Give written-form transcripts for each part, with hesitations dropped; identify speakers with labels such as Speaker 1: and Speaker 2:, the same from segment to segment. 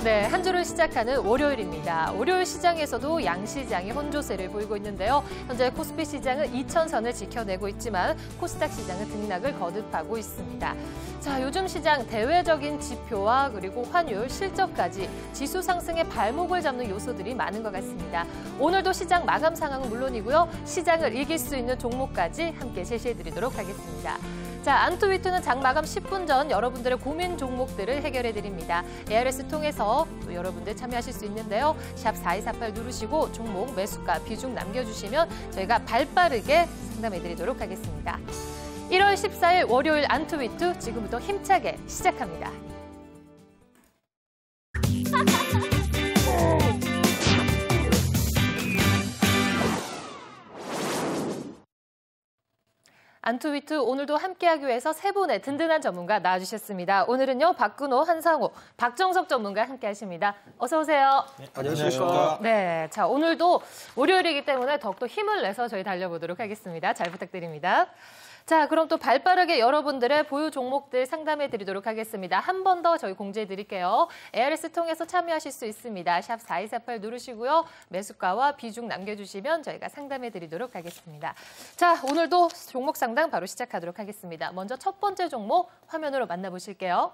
Speaker 1: 네, 한 주를 시작하는 월요일입니다. 월요일 시장에서도 양시장이 혼조세를 보이고 있는데요. 현재 코스피 시장은 2,000선을 지켜내고 있지만 코스닥 시장은 등락을 거듭하고 있습니다. 자, 요즘 시장 대외적인 지표와 그리고 환율, 실적까지 지수 상승의 발목을 잡는 요소들이 많은 것 같습니다. 오늘도 시장 마감 상황은 물론이고요. 시장을 이길 수 있는 종목까지 함께 제시해드리도록 하겠습니다. 자, 안투위투는 장 마감 10분 전 여러분들의 고민 종목들을 해결해드립니다. ARS 통해서 또 여러분들 참여하실 수 있는데요. 샵 4248 누르시고 종목 매수가 비중 남겨주시면 저희가 발빠르게 상담해드리도록 하겠습니다. 1월 14일 월요일 안투위투 지금부터 힘차게 시작합니다. 안투위투 오늘도 함께하기 위해서 세 분의 든든한 전문가 나와주셨습니다. 오늘은요 박근호, 한상호, 박정석 전문가 함께하십니다. 어서 오세요.
Speaker 2: 네, 안녕하십니까.
Speaker 1: 네, 자 오늘도 월요일이기 때문에 더욱더 힘을 내서 저희 달려보도록 하겠습니다. 잘 부탁드립니다. 자, 그럼 또 발빠르게 여러분들의 보유 종목들 상담해드리도록 하겠습니다. 한 번 더 저희 공지해드릴게요. ARS 통해서 참여하실 수 있습니다. 샵 4248 누르시고요. 매수가와 비중 남겨주시면 저희가 상담해드리도록 하겠습니다. 자, 오늘도 종목 상담 바로 시작하도록 하겠습니다. 먼저 첫 번째 종목 화면으로 만나보실게요.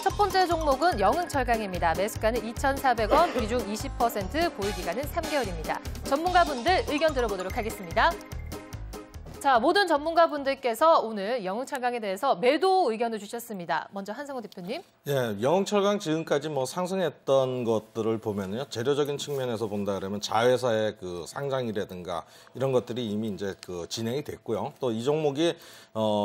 Speaker 1: 첫 번째 종목은 영흥철강입니다. 매수가는 2,400원, 비중 20%, 보유 기간은 3개월입니다. 전문가분들 의견 들어보도록 하겠습니다. 자, 모든 전문가분들께서 오늘 영흥철강에 대해서 매도 의견을 주셨습니다. 먼저 한상호 대표님.
Speaker 2: 예, 영흥철강 지금까지 뭐 상승했던 것들을 보면요, 재료적인 측면에서 본다 그러면 자회사의 그 상장이라든가 이런 것들이 이미 이제 그 진행이 됐고요. 또 이 종목이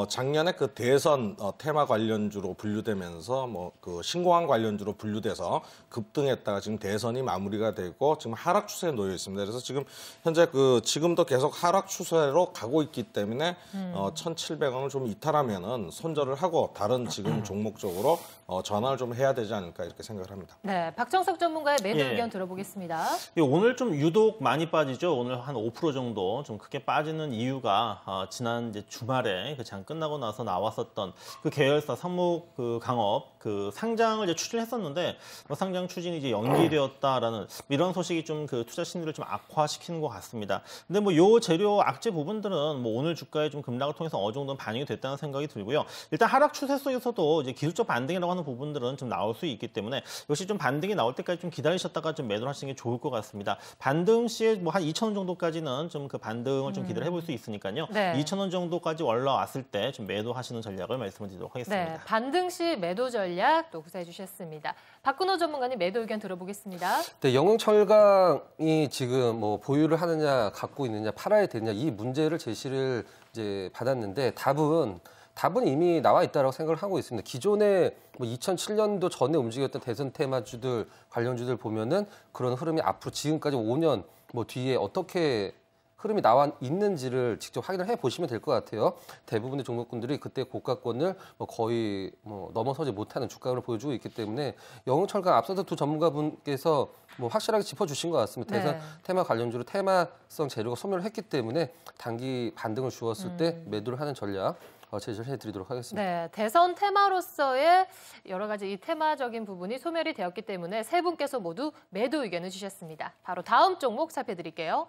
Speaker 2: 작년에 그 대선 테마 관련주로 분류되면서 뭐 그 신공항 관련주로 분류돼서 급등했다가 지금 대선이 마무리가 되고 지금 하락 추세에 놓여 있습니다. 그래서 지금 현재 지금도 계속 하락 추세로 가고 있기 때문에 1,700원을 좀 이탈하면은 손절을 하고 다른 지금 종목 쪽으로 전환을 좀 해야 되지 않을까 이렇게 생각을 합니다.
Speaker 1: 네, 박정석 전문가의 매도 의견 들어보겠습니다.
Speaker 3: 오늘 좀 유독 많이 빠지죠. 오늘 한 5% 정도 좀 크게 빠지는 이유가 지난 이제 주말에 그 장 끝나고 나서 나왔었던 그 계열사 상목 그 강업 그 상장을 이제 추진했었는데 상장 추진이 이제 연기되었다라는 이런 소식이 좀 그 투자 심리를 좀 악화시키는 것 같습니다. 근데 뭐 요 재료 악재 부분들은 뭐 오늘 주가의 좀 급락을 통해서 어느 정도는 반영이 됐다는 생각이 들고요. 일단 하락 추세 속에서도 이제 기술적 반등이라고 하는 부분들은 좀 나올 수 있기 때문에 역시 좀 반등이 나올 때까지 좀 기다리셨다가 좀 매도를 하시는 게 좋을 것 같습니다. 반등 시에 뭐 한 2,000원 정도까지는 좀 그 반등을 좀 기대를 해볼 수 있으니까요. 네. 2,000원 정도까지 올라왔을 때 좀 매도하시는 전략을 말씀을 드리도록 하겠습니다.
Speaker 1: 네, 반등 시 매도 전략 또 구사해 주셨습니다. 박근호 전문가님 매도 의견 들어보겠습니다.
Speaker 4: 네, 영흥철강이 지금 뭐 보유를 하느냐, 갖고 있느냐, 팔아야 되느냐 이 문제를 제시를 이제 받았는데 답은 이미 나와 있다고 생각을 하고 있습니다. 기존에 뭐 2007년도 전에 움직였던 대선 테마주들 관련주들 보면은 그런 흐름이 앞으로 지금까지 5년 뭐 뒤에 어떻게 흐름이 나와 있는지를 직접 확인을 해 보시면 될 것 같아요. 대부분의 종목군들이 그때 고가권을 뭐 거의 뭐 넘어서지 못하는 주가를 보여주고 있기 때문에 영흥철강 앞서서 두 전문가분께서 뭐 확실하게 짚어주신 것 같습니다. 대선 테마 관련주로 테마성 재료가 소멸을 했기 때문에 단기 반등을 주었을 때 매도를 하는 전략 제시를 해드리도록 하겠습니다.
Speaker 1: 네, 대선 테마로서의 여러 가지 이 테마적인 부분이 소멸이 되었기 때문에 세 분께서 모두 매도 의견을 주셨습니다. 바로 다음 종목 살펴드릴게요.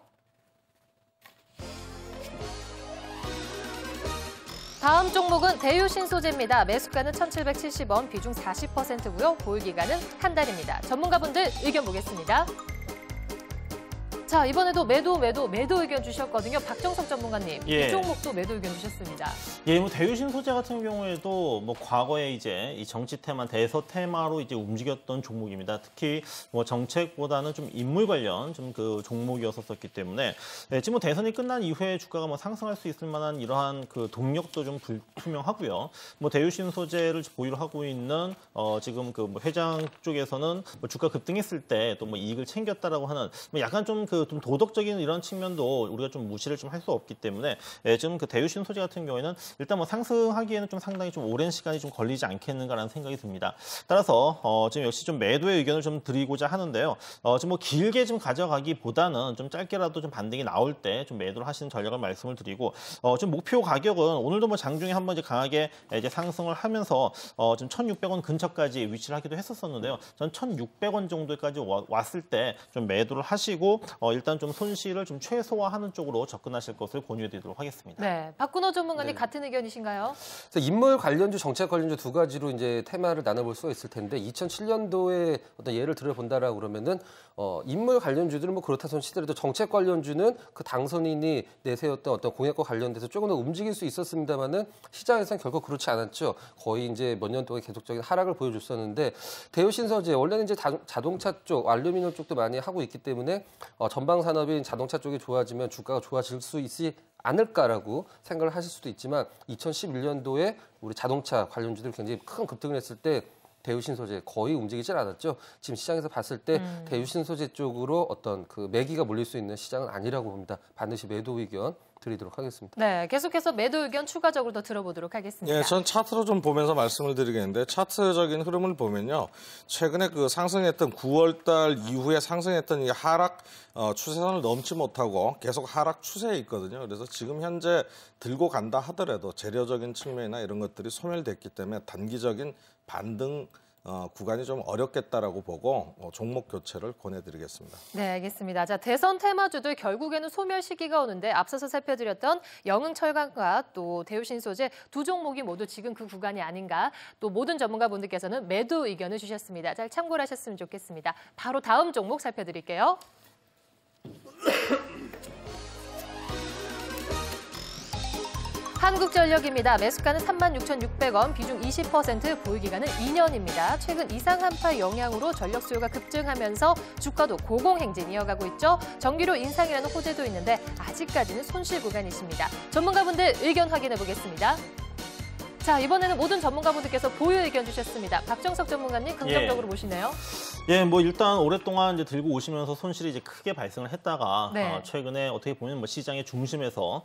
Speaker 1: 다음 종목은 대유신소재입니다. 매수가는 1,770원, 비중 40%고요. 보유 기간은 한 달입니다. 전문가분들 의견 보겠습니다. 자, 이번에도 매도 의견 주셨거든요. 박정석 전문가님, 이 종목도 매도 의견 주셨습니다.
Speaker 3: 예, 뭐 대유신 소재 같은 경우에도 뭐 과거에 이제 이 정치 테마, 대서 테마로 이제 움직였던 종목입니다. 특히 뭐 정책보다는 좀 인물 관련 좀 그 종목이었었기 때문에 지금 뭐 대선이 끝난 이후에 주가가 뭐 상승할 수 있을 만한 이러한 그 동력도 좀 불투명하고요. 뭐 대유신 소재를 보유를 하고 있는 지금 그 뭐 회장 쪽에서는 뭐 주가 급등했을 때 또 뭐 이익을 챙겼다라고 하는 뭐 약간 좀 그 그 좀 도덕적인 이런 측면도 우리가 좀 무시를 좀 할 수 없기 때문에 지금 그 대유신 소재 같은 경우에는 일단 뭐 상승하기에는 좀 상당히 좀 오랜 시간이 좀 걸리지 않겠는가라는 생각이 듭니다. 따라서 지금 역시 좀 매도의 의견을 좀 드리고자 하는데요. 좀 뭐 길게 좀 가져가기보다는 좀 짧게라도 좀 반등이 나올 때 좀 매도를 하시는 전략을 말씀을 드리고 좀 목표 가격은 오늘도 뭐 장중에 한번 이제 강하게 이제 상승을 하면서 좀 1,600원 근처까지 위치를 하기도 했었는데요. 전 1,600원 정도까지 왔을 때 좀 매도를 하시고 일단 좀 손실을 좀 최소화하는 쪽으로 접근하실 것을 권유해드리도록 하겠습니다.
Speaker 1: 네, 박근호 전문가님 같은 의견이신가요?
Speaker 4: 인물 관련주, 정책 관련주 두 가지로 이제 테마를 나눠볼 수가 있을 텐데 2007년도에 어떤 예를 들어본다라고 그러면은 인물 관련주들은 뭐 그렇다 손 치더라도 정책 관련주는 그 당선인이 내세웠던 어떤 공약과 관련돼서 조금 더 움직일 수 있었습니다만은 시장에서는 결코 그렇지 않았죠. 거의 이제 몇 년 동안 계속적인 하락을 보여줬었는데 대우신소재 원래는 이제 자동차 쪽, 알루미늄 쪽도 많이 하고 있기 때문에 전방 산업인 자동차 쪽이 좋아지면 주가가 좋아질 수 있지 않을까라고 생각을 하실 수도 있지만 2011년도에 우리 자동차 관련주들이 굉장히 큰 급등을 했을 때 대우신소재 거의 움직이질 않았죠. 지금 시장에서 봤을 때 대우신소재 쪽으로 어떤 그 매기가 몰릴 수 있는 시장은 아니라고 봅니다. 반드시 매도 의견 드리도록 하겠습니다.
Speaker 1: 네, 계속해서 매도 의견 추가적으로 더 들어보도록 하겠습니다.
Speaker 2: 예, 전 차트로 좀 보면서 말씀을 드리겠는데 차트적인 흐름을 보면요. 최근에 그 상승했던 9월 달 이후에 상승했던 이 하락 추세선을 넘지 못하고 계속 하락 추세에 있거든요. 그래서 지금 현재 들고 간다 하더라도 재료적인 측면이나 이런 것들이 소멸됐기 때문에 단기적인 반등 구간이 좀 어렵겠다라고 보고 종목 교체를 권해드리겠습니다.
Speaker 1: 네, 알겠습니다. 자, 대선 테마주들 결국에는 소멸 시기가 오는데 앞서서 살펴드렸던 영흥철강과 또 대우신소재 두 종목이 모두 지금 그 구간이 아닌가. 또 모든 전문가분들께서는 매도 의견을 주셨습니다. 잘 참고를 하셨으면 좋겠습니다. 바로 다음 종목 살펴드릴게요. 한국전력입니다. 매수가는 36,600원, 비중 20%, 보유기간은 2년입니다. 최근 이상 한파 영향으로 전력 수요가 급증하면서 주가도 고공행진 이어가고 있죠. 전기료 인상이라는 호재도 있는데 아직까지는 손실 구간이십니다. 전문가분들 의견 확인해 보겠습니다. 자, 이번에는 모든 전문가분들께서 보유 의견 주셨습니다. 박정석 전문가님 긍정적으로 보시네요.
Speaker 3: 예, 뭐 일단 오랫동안 이제 들고 오시면서 손실이 이제 크게 발생을 했다가
Speaker 1: 네.
Speaker 3: 최근에 어떻게 보면 뭐 시장의 중심에서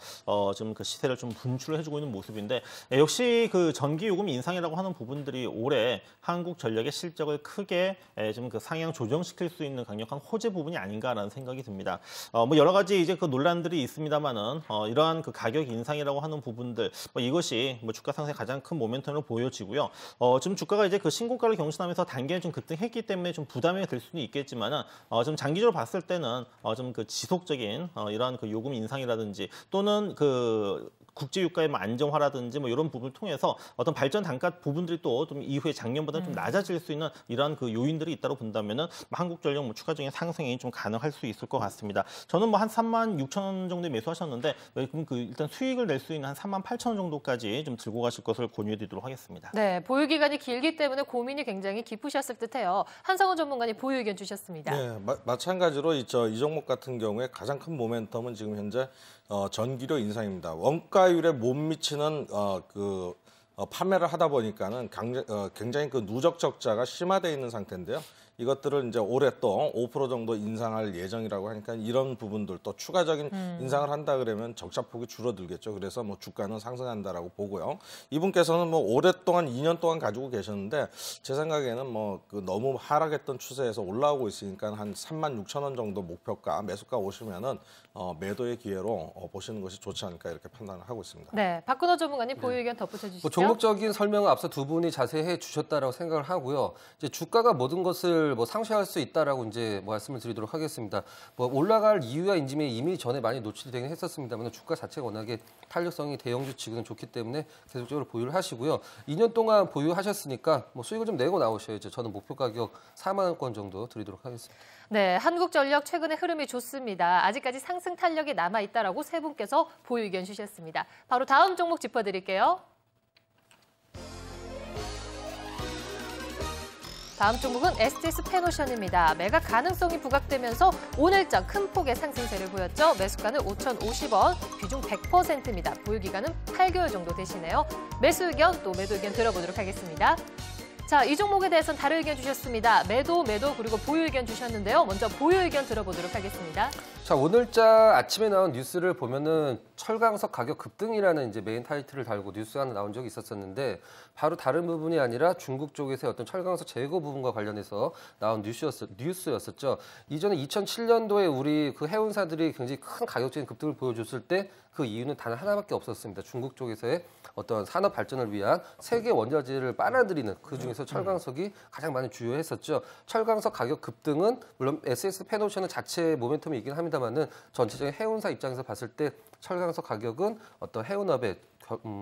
Speaker 3: 좀 그 시세를 좀 분출을 해주고 있는 모습인데 역시 그 전기 요금 인상이라고 하는 부분들이 올해 한국전력의 실적을 크게 좀 그 상향 조정시킬 수 있는 강력한 호재 부분이 아닌가라는 생각이 듭니다. 뭐 여러 가지 이제 그 논란들이 있습니다만은 이러한 그 가격 인상이라고 하는 부분들 이것이 뭐 주가 상승의 가장 큰 모멘텀으로 보여지고요. 지금 주가가 이제 그 신고가를 경신하면서 단계는 좀 급등했기 때문에 좀 부담이 될 수는 있겠지만은 좀 장기적으로 봤을 때는 좀 그 지속적인 이러한 그 요금 인상이라든지 또는 그 국제 유가의 안정화라든지 뭐 이런 부분을 통해서 어떤 발전 단가 부분들이 또 좀 이후에 작년보다는 좀 낮아질 수 있는 이러한 그 요인들이 있다고 본다면은 한국전력 뭐 추가적인 상승이 좀 가능할 수 있을 것 같습니다. 저는 뭐 한 36,000원 정도에 매수하셨는데 그럼 그 일단 수익을 낼 수 있는 한 38,000원 정도까지 좀 들고 가실 것을 권유해드리도록 하겠습니다.
Speaker 1: 네, 보유 기간이 길기 때문에 고민이 굉장히 깊으셨을 듯해요. 한상훈 전문가님 보유 의견 주셨습니다.
Speaker 2: 네, 마찬가지로 이 종목 같은 경우에 가장 큰 모멘텀은 지금 현재 전기료 인상입니다. 원가율에 못 미치는 판매를 하다 보니까는 굉장히 그 누적 적자가 심화되어 있는 상태인데요. 이것들을 이제 올해 또 5% 정도 인상할 예정이라고 하니까 이런 부분들 또 추가적인 인상을 한다 그러면 적자폭이 줄어들겠죠. 그래서 뭐 주가는 상승한다라고 보고요. 이분께서는 뭐 오랫동안 2년 동안 가지고 계셨는데 제 생각에는 뭐 그 너무 하락했던 추세에서 올라오고 있으니까 한 36,000원 정도 목표가 매수가 오시면은 매도의 기회로 보시는 것이 좋지 않을까 이렇게 판단을 하고 있습니다.
Speaker 1: 네, 박근호 전문가님 보유 의견 덧붙여 주시죠.
Speaker 4: 종목적인 설명은 앞서 두 분이 자세히 해 주셨다라고 생각을 하고요. 이제 주가가 모든 것을 뭐 상쇄할 수 있다라고 이제 말씀을 드리도록 하겠습니다. 뭐 올라갈 이유야 인지미 이미 전에 많이 노출되긴 했었습니다만 주가 자체가 워낙에 탄력성이 대형주 치고는 좋기 때문에 계속적으로 보유를 하시고요. 2년 동안 보유하셨으니까 뭐 수익을 좀 내고 나오셔야죠. 저는 목표 가격 4만 원권 정도 드리도록 하겠습니다.
Speaker 1: 네, 한국전력 최근에 흐름이 좋습니다. 아직까지 상승 탄력이 남아있다라고 세 분께서 보유 의견 주셨습니다. 바로 다음 종목 짚어드릴게요. 다음 종목은 STS 페노션입니다. 매각 가능성이 부각되면서 오늘장 큰 폭의 상승세를 보였죠. 매수가는 5,050원, 비중 100%입니다. 보유 기간은 8개월 정도 되시네요. 매수 의견 또 매도 의견 들어보도록 하겠습니다. 자, 이 종목에 대해서는 다른 의견 주셨습니다. 매도 그리고 보유 의견 주셨는데요. 먼저 보유 의견 들어보도록 하겠습니다.
Speaker 4: 자, 오늘자 아침에 나온 뉴스를 보면은 철강석 가격 급등이라는 이제 메인 타이틀을 달고 뉴스 하나 나온 적이 있었었는데 바로 다른 부분이 아니라 중국 쪽에서의 어떤 철강석 재고 부분과 관련해서 나온 뉴스였었죠. 이전에 2007년도에 우리 그 해운사들이 굉장히 큰 가격적인 급등을 보여줬을 때 그 이유는 단 하나밖에 없었습니다. 중국 쪽에서의 어떤 산업 발전을 위한 세계 원자재를 빨아들이는 그 중에서 철강석이 가장 많이 주요했었죠. 철강석 가격 급등은 물론 SS 펜오션은 자체 모멘텀이 있긴 합니다만은 전체적인 해운사 입장에서 봤을 때 철강석 가격은 어떤 해운업의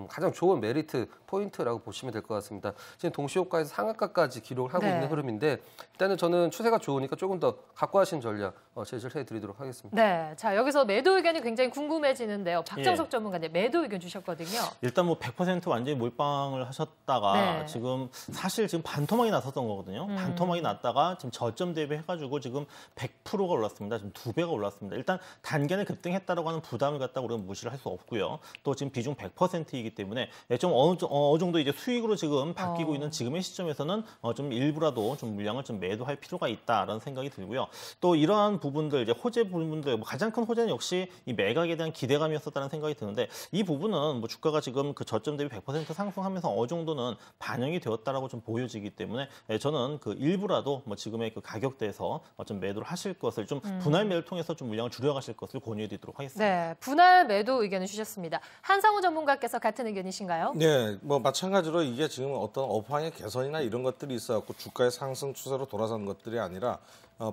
Speaker 4: 가장 좋은 메리트 포인트라고 보시면 될 것 같습니다. 지금 동시호가에서 상한가까지 기록을 하고 있는 흐름인데 일단은 저는 추세가 좋으니까 조금 더 각고하신 전략 제시를 해드리도록 하겠습니다.
Speaker 1: 네, 자 여기서 매도 의견이 굉장히 궁금해지는데요. 박정석 전문가님 매도 의견 주셨거든요.
Speaker 3: 일단 뭐 100% 완전히 몰빵을 하셨다가 지금 사실 지금 반토막이 났었던 거거든요. 반토막이 났다가 지금 저점 대비해가지고 지금 100%가 올랐습니다. 지금 2배가 올랐습니다. 일단 단기간에 급등했다라고 하는 부담을 갖다가 우리가 무시를 할 수 없고요. 또 지금 비중 100%이기 때문에 좀 어느 정도 이제 수익으로 지금 바뀌고 있는 지금의 시점에서는 좀 일부라도 좀 물량을 좀 매도할 필요가 있다라는 생각이 들고요. 또 이러한 부분들 이제 호재 부분들 가장 큰 호재는 역시 이 매각에 대한 기대감이었었다는 생각이 드는데 이 부분은 뭐 주가가 지금 그 저점 대비 100% 상승하면서 어느 정도는 반영이 되었다라고 좀 보여지기 때문에 저는 그 일부라도 뭐 지금의 그 가격대에서 좀 매도를 하실 것을 좀 분할 매를 통해서 좀 물량을 줄여가실 것을 권유해드리도록 하겠습니다.
Speaker 1: 네, 분할 매도 의견을 주셨습니다. 한상우 전문가께서 같은 의견이신가요?
Speaker 2: 네, 뭐 마찬가지로 이게 지금 어떤 업황의 개선이나 이런 것들이 있어갖고 주가의 상승 추세로 돌아서는 것들이 아니라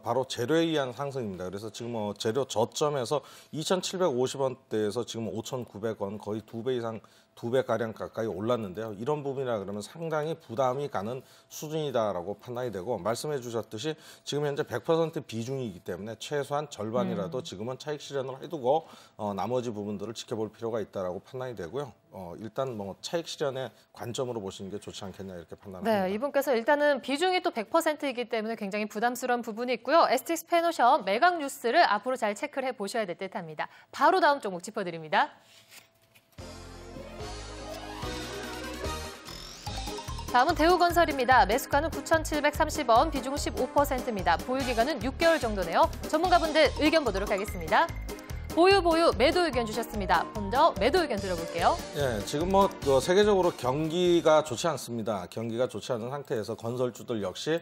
Speaker 2: 바로 재료에 의한 상승입니다. 그래서 지금 재료 저점에서 2,750원대에서 지금 5,900원 거의 2배 이상 2배가량 가까이 올랐는데요. 이런 부분이라 그러면 상당히 부담이 가는 수준이다라고 판단이 되고 말씀해 주셨듯이 지금 현재 100% 비중이기 때문에 최소한 절반이라도 지금은 차익 실현을 해두고 나머지 부분들을 지켜볼 필요가 있다라고 판단이 되고요. 일단 뭐 차익 실현의 관점으로 보시는 게 좋지 않겠냐 이렇게 판단합니다.
Speaker 1: 네, 이분께서 일단은 비중이 또 100%이기 때문에 굉장히 부담스러운 부분이 있고요. STX 펜오션 매각 뉴스를 앞으로 잘 체크를 해보셔야 될 듯합니다. 바로 다음 종목 짚어드립니다. 다음은 대우건설입니다. 매수가는 9,730원, 비중은 15%입니다. 보유기간은 6개월 정도네요. 전문가분들 의견 보도록 하겠습니다. 보유, 매도 의견 주셨습니다. 먼저 매도 의견 들어볼게요.
Speaker 2: 예, 지금 뭐 세계적으로 경기가 좋지 않습니다. 경기가 좋지 않은 상태에서 건설주들 역시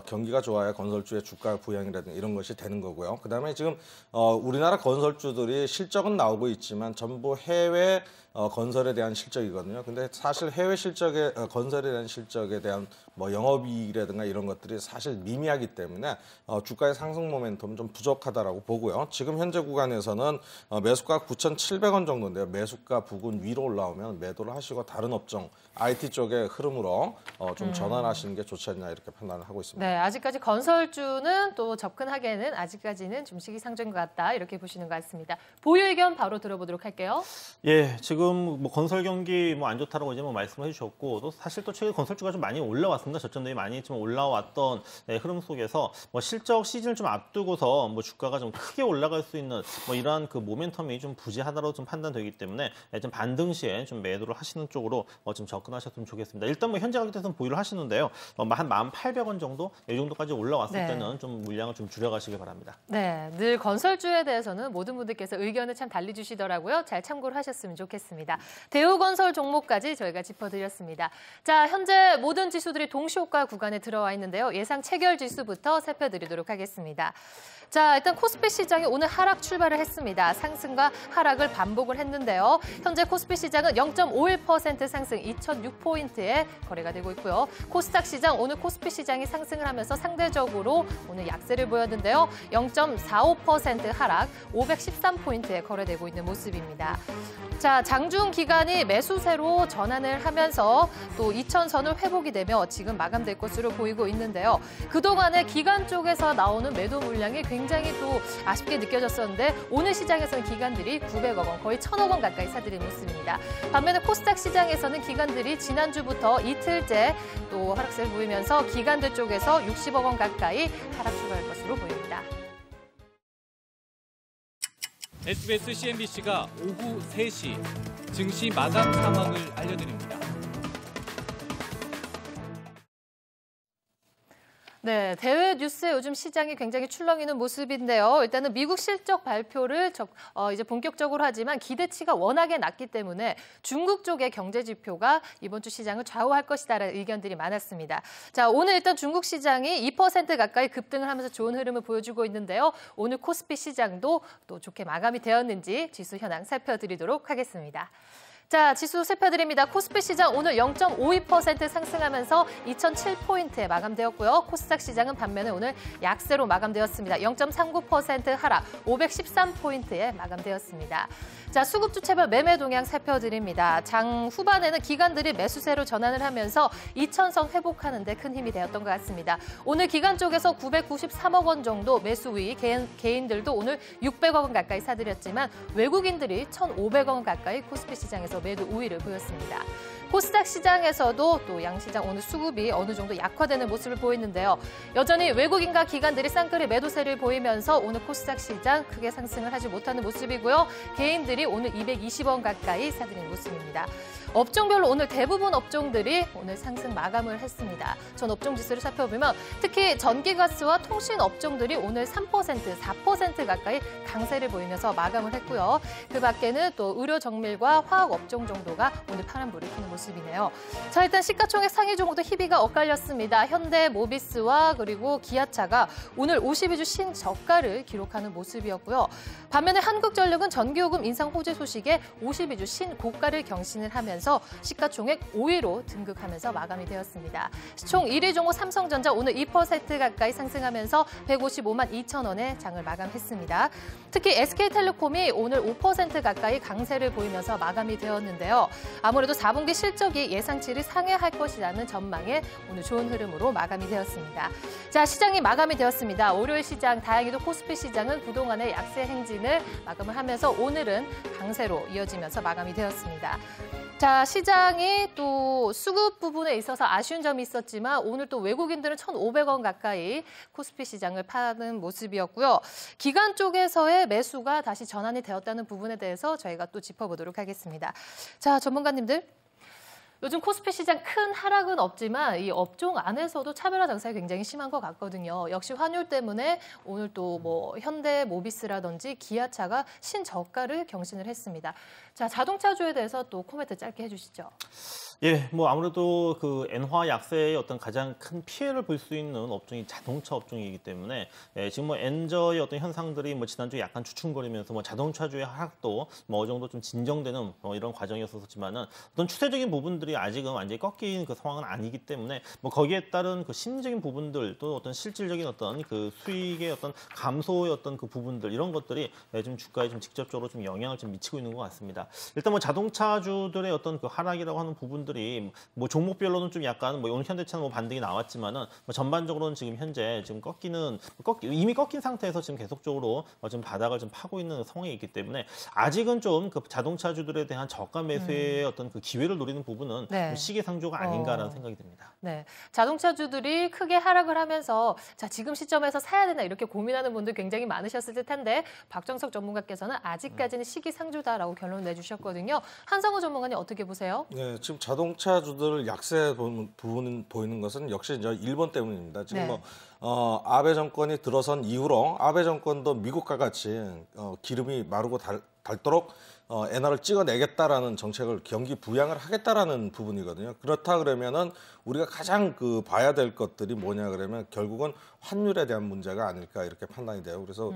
Speaker 2: 경기가 좋아야 건설주의 주가 부양이라든가 이런 것이 되는 거고요. 그다음에 지금 우리나라 건설주들이 실적은 나오고 있지만 전부 해외 건설에 대한 실적이거든요. 근데 사실 해외 실적에 건설에 대한 실적에 대한 뭐 영업이익이라든가 이런 것들이 사실 미미하기 때문에 주가의 상승 모멘텀은 좀 부족하다라고 보고요. 지금 현재 구간에서는 매수가 9,700원 정도인데요. 매수가 부근 위로 올라오면 매도를 하시고 다른 업종 IT 쪽의 흐름으로 좀 전환하시는 게 좋지 않냐 이렇게 판단을 하고 있습니다.
Speaker 1: 네, 아직까지 건설주는 또 접근하기에는 아직까지는 좀 시기상조인 것 같다 이렇게 보시는 것 같습니다. 보유 의견 바로 들어보도록 할게요.
Speaker 3: 예, 지금 뭐 건설 경기 뭐 안 좋다라고 이제 뭐 말씀해 주셨고 또 사실 또 최근 건설주가 좀 많이 올라왔습니다. 저점 대비 많이 좀 올라왔던 흐름 속에서 뭐 실적 시즌을 좀 앞두고서 뭐 주가가 좀 크게 올라갈 수 있는 뭐 이러한 그 모멘텀이 좀 부재하다로 좀 판단되기 때문에 좀 반등 시에 좀 매도를 하시는 쪽으로 좀 접근하셨으면 좋겠습니다. 일단 뭐 현재 가격대에서는 보유를 하시는데요. 한 1,800원 정도 이 정도까지 올라왔을 때는 좀 물량을 좀 줄여가시길 바랍니다.
Speaker 1: 네, 늘 건설주에 대해서는 모든 분들께서 의견을 참 달리 주시더라고요. 잘 참고를 하셨으면 좋겠습니다. 대우건설 종목까지 저희가 짚어드렸습니다. 자, 현재 모든 지수들이 동시호가 구간에 들어와 있는데요. 예상 체결 지수부터 살펴드리도록 하겠습니다. 자, 일단 코스피 시장이 오늘 하락 출발을 했습니다. 상승과 하락을 반복을 했는데요. 현재 코스피 시장은 0.51% 상승 2,006포인트에 거래가 되고 있고요. 코스닥 시장 오늘 코스피 시장이 상승을 하면서 상대적으로 오늘 약세를 보였는데요. 0.45% 하락 513포인트에 거래되고 있는 모습입니다. 자, 장중 기간이 매수세로 전환을 하면서 또 2,000선을 회복이 되며 지금 마감될 것으로 보이고 있는데요. 그동안에 기관 쪽에서 나오는 매도 물량이 굉장히 또 아쉽게 느껴졌었는데 오늘 시장에서는 기관들이 900억 원, 거의 1,000억 원 가까이 사들인 모습입니다. 반면에 코스닥 시장에서는 기관들이 지난주부터 이틀째 또 하락세를 보이면서 기관들 쪽에서 60억 원 가까이 하락 출발할 것으로 보입니다.
Speaker 5: SBS CNBC가 오후 3시 증시 마감 상황을 알려드립니다.
Speaker 1: 네, 대외 뉴스에 요즘 시장이 굉장히 출렁이는 모습인데요. 일단은 미국 실적 발표를 이제 본격적으로 하지만 기대치가 워낙에 낮기 때문에 중국 쪽의 경제 지표가 이번 주 시장을 좌우할 것이다라는 의견들이 많았습니다. 자, 오늘 일단 중국 시장이 2% 가까이 급등을 하면서 좋은 흐름을 보여주고 있는데요. 오늘 코스피 시장도 또 좋게 마감이 되었는지 지수 현황 살펴드리도록 하겠습니다. 자, 지수 살펴드립니다. 코스피 시장 오늘 0.52% 상승하면서 2007포인트에 마감되었고요. 코스닥 시장은 반면에 오늘 약세로 마감되었습니다. 0.39% 하락, 513포인트에 마감되었습니다. 자, 수급주체별 매매 동향 살펴드립니다. 장 후반에는 기관들이 매수세로 전환을 하면서 2천선 회복하는 데 큰 힘이 되었던 것 같습니다. 오늘 기관 쪽에서 993억 원 정도 매수 우위, 개인들도 오늘 600억 원 가까이 사들였지만 외국인들이 1,500억 원 가까이 코스피 시장에서 매도 우위를 보였습니다. 코스닥 시장에서도 또 양시장 오늘 수급이 어느 정도 약화되는 모습을 보이는데요. 여전히 외국인과 기관들이 쌍끌이 매도세를 보이면서 오늘 코스닥 시장 크게 상승을 하지 못하는 모습이고요. 개인들이 오늘 220원 가까이 사들인 모습입니다. 업종별로 오늘 대부분 업종들이 오늘 상승 마감을 했습니다. 전 업종 지수를 살펴보면 특히 전기가스와 통신 업종들이 오늘 3%, 4% 가까이 강세를 보이면서 마감을 했고요. 그 밖에는 또 의료 정밀과 화학 업종 정도가 오늘 파란불을 켜는 모습이네요. 자, 일단 시가총액 상위 종목도 희비가 엇갈렸습니다. 현대 모비스와 그리고 기아차가 오늘 52주 신저가를 기록하는 모습이었고요. 반면에 한국전력은 전기요금 인상 호재 소식에 52주 신고가를 경신을 하면서 시가총액 5위로 등극하면서 마감이 되었습니다. 시총 1위 종목 삼성전자 오늘 2% 가까이 상승하면서 155만 2천 원에 장을 마감했습니다. 특히 SK텔레콤이 오늘 5% 가까이 강세를 보이면서 마감이 되었는데요. 아무래도 4분기 실적이 예상치를 상회할 것이라는 전망에 오늘 좋은 흐름으로 마감이 되었습니다. 자, 시장이 마감이 되었습니다. 월요일 시장, 다행히도 코스피 시장은 그동안의 약세 행진을 마감을 하면서 오늘은 강세로 이어지면서 마감이 되었습니다. 자, 시장이 또 수급 부분에 있어서 아쉬운 점이 있었지만 오늘 또 외국인들은 1,500원 가까이 코스피 시장을 파는 모습이었고요. 기관 쪽에서의 매수가 다시 전환이 되었다는 부분에 대해서 저희가 또 짚어보도록 하겠습니다. 자, 전문가님들. 요즘 코스피 시장 큰 하락은 없지만 이 업종 안에서도 차별화 장세가 굉장히 심한 것 같거든요. 역시 환율 때문에 오늘 또 뭐 현대 모비스라든지 기아차가 신저가를 경신을 했습니다. 자, 자동차주에 대해서 또 코멘트 짧게 해주시죠.
Speaker 3: 예, 뭐 아무래도 그 엔화 약세의 어떤 가장 큰 피해를 볼 수 있는 업종이 자동차 업종이기 때문에 지금 뭐 엔저의 어떤 현상들이 뭐 지난주에 약간 주춤거리면서 뭐 자동차주의 하락도 뭐 어느 정도 좀 진정되는 이런 과정이었었지만은 어떤 추세적인 부분들이 아직은 완전히 꺾인 그 상황은 아니기 때문에 뭐 거기에 따른 그 심리적인 부분들 또 어떤 실질적인 어떤 그 수익의 어떤 감소의 어떤 그 부분들 이런 것들이 좀 주가에 좀 직접적으로 좀 영향을 좀 미치고 있는 것 같습니다. 일단 뭐 자동차주들의 어떤 그 하락이라고 하는 부분들이 뭐 종목별로는 좀 약간 뭐 오늘 현대차는 뭐 반등이 나왔지만은 뭐 전반적으로는 지금 현재 지금 이미 꺾인 상태에서 지금 계속적으로 좀 바닥을 좀 파고 있는 상황이 있기 때문에 아직은 좀 그 자동차주들에 대한 저가 매수의 어떤 그 기회를 노리는 부분은 좀 시기상조가 아닌가라는 생각이 듭니다.
Speaker 1: 네, 자동차주들이 크게 하락을 하면서 자, 지금 시점에서 사야 되나 이렇게 고민하는 분들 굉장히 많으셨을 텐데 박정석 전문가께서는 아직까지는 시기상조다라고 결론을 내주셨거든요. 한성우 전문가님 어떻게 보세요?
Speaker 2: 네, 지금 자동차주들 약세 부분 보이는 것은 역시 이제 일본 때문입니다. 지금
Speaker 1: 네.
Speaker 2: 아베 정권이 들어선 이후로 아베 정권도 미국과 같이 기름이 마르고 닳도록 엔화를 찍어내겠다라는 정책을 경기 부양을 하겠다라는 부분이거든요. 그렇다 그러면은 우리가 가장 봐야 될 것들이 뭐냐 그러면 결국은 환율에 대한 문제가 아닐까 이렇게 판단이 돼요. 그래서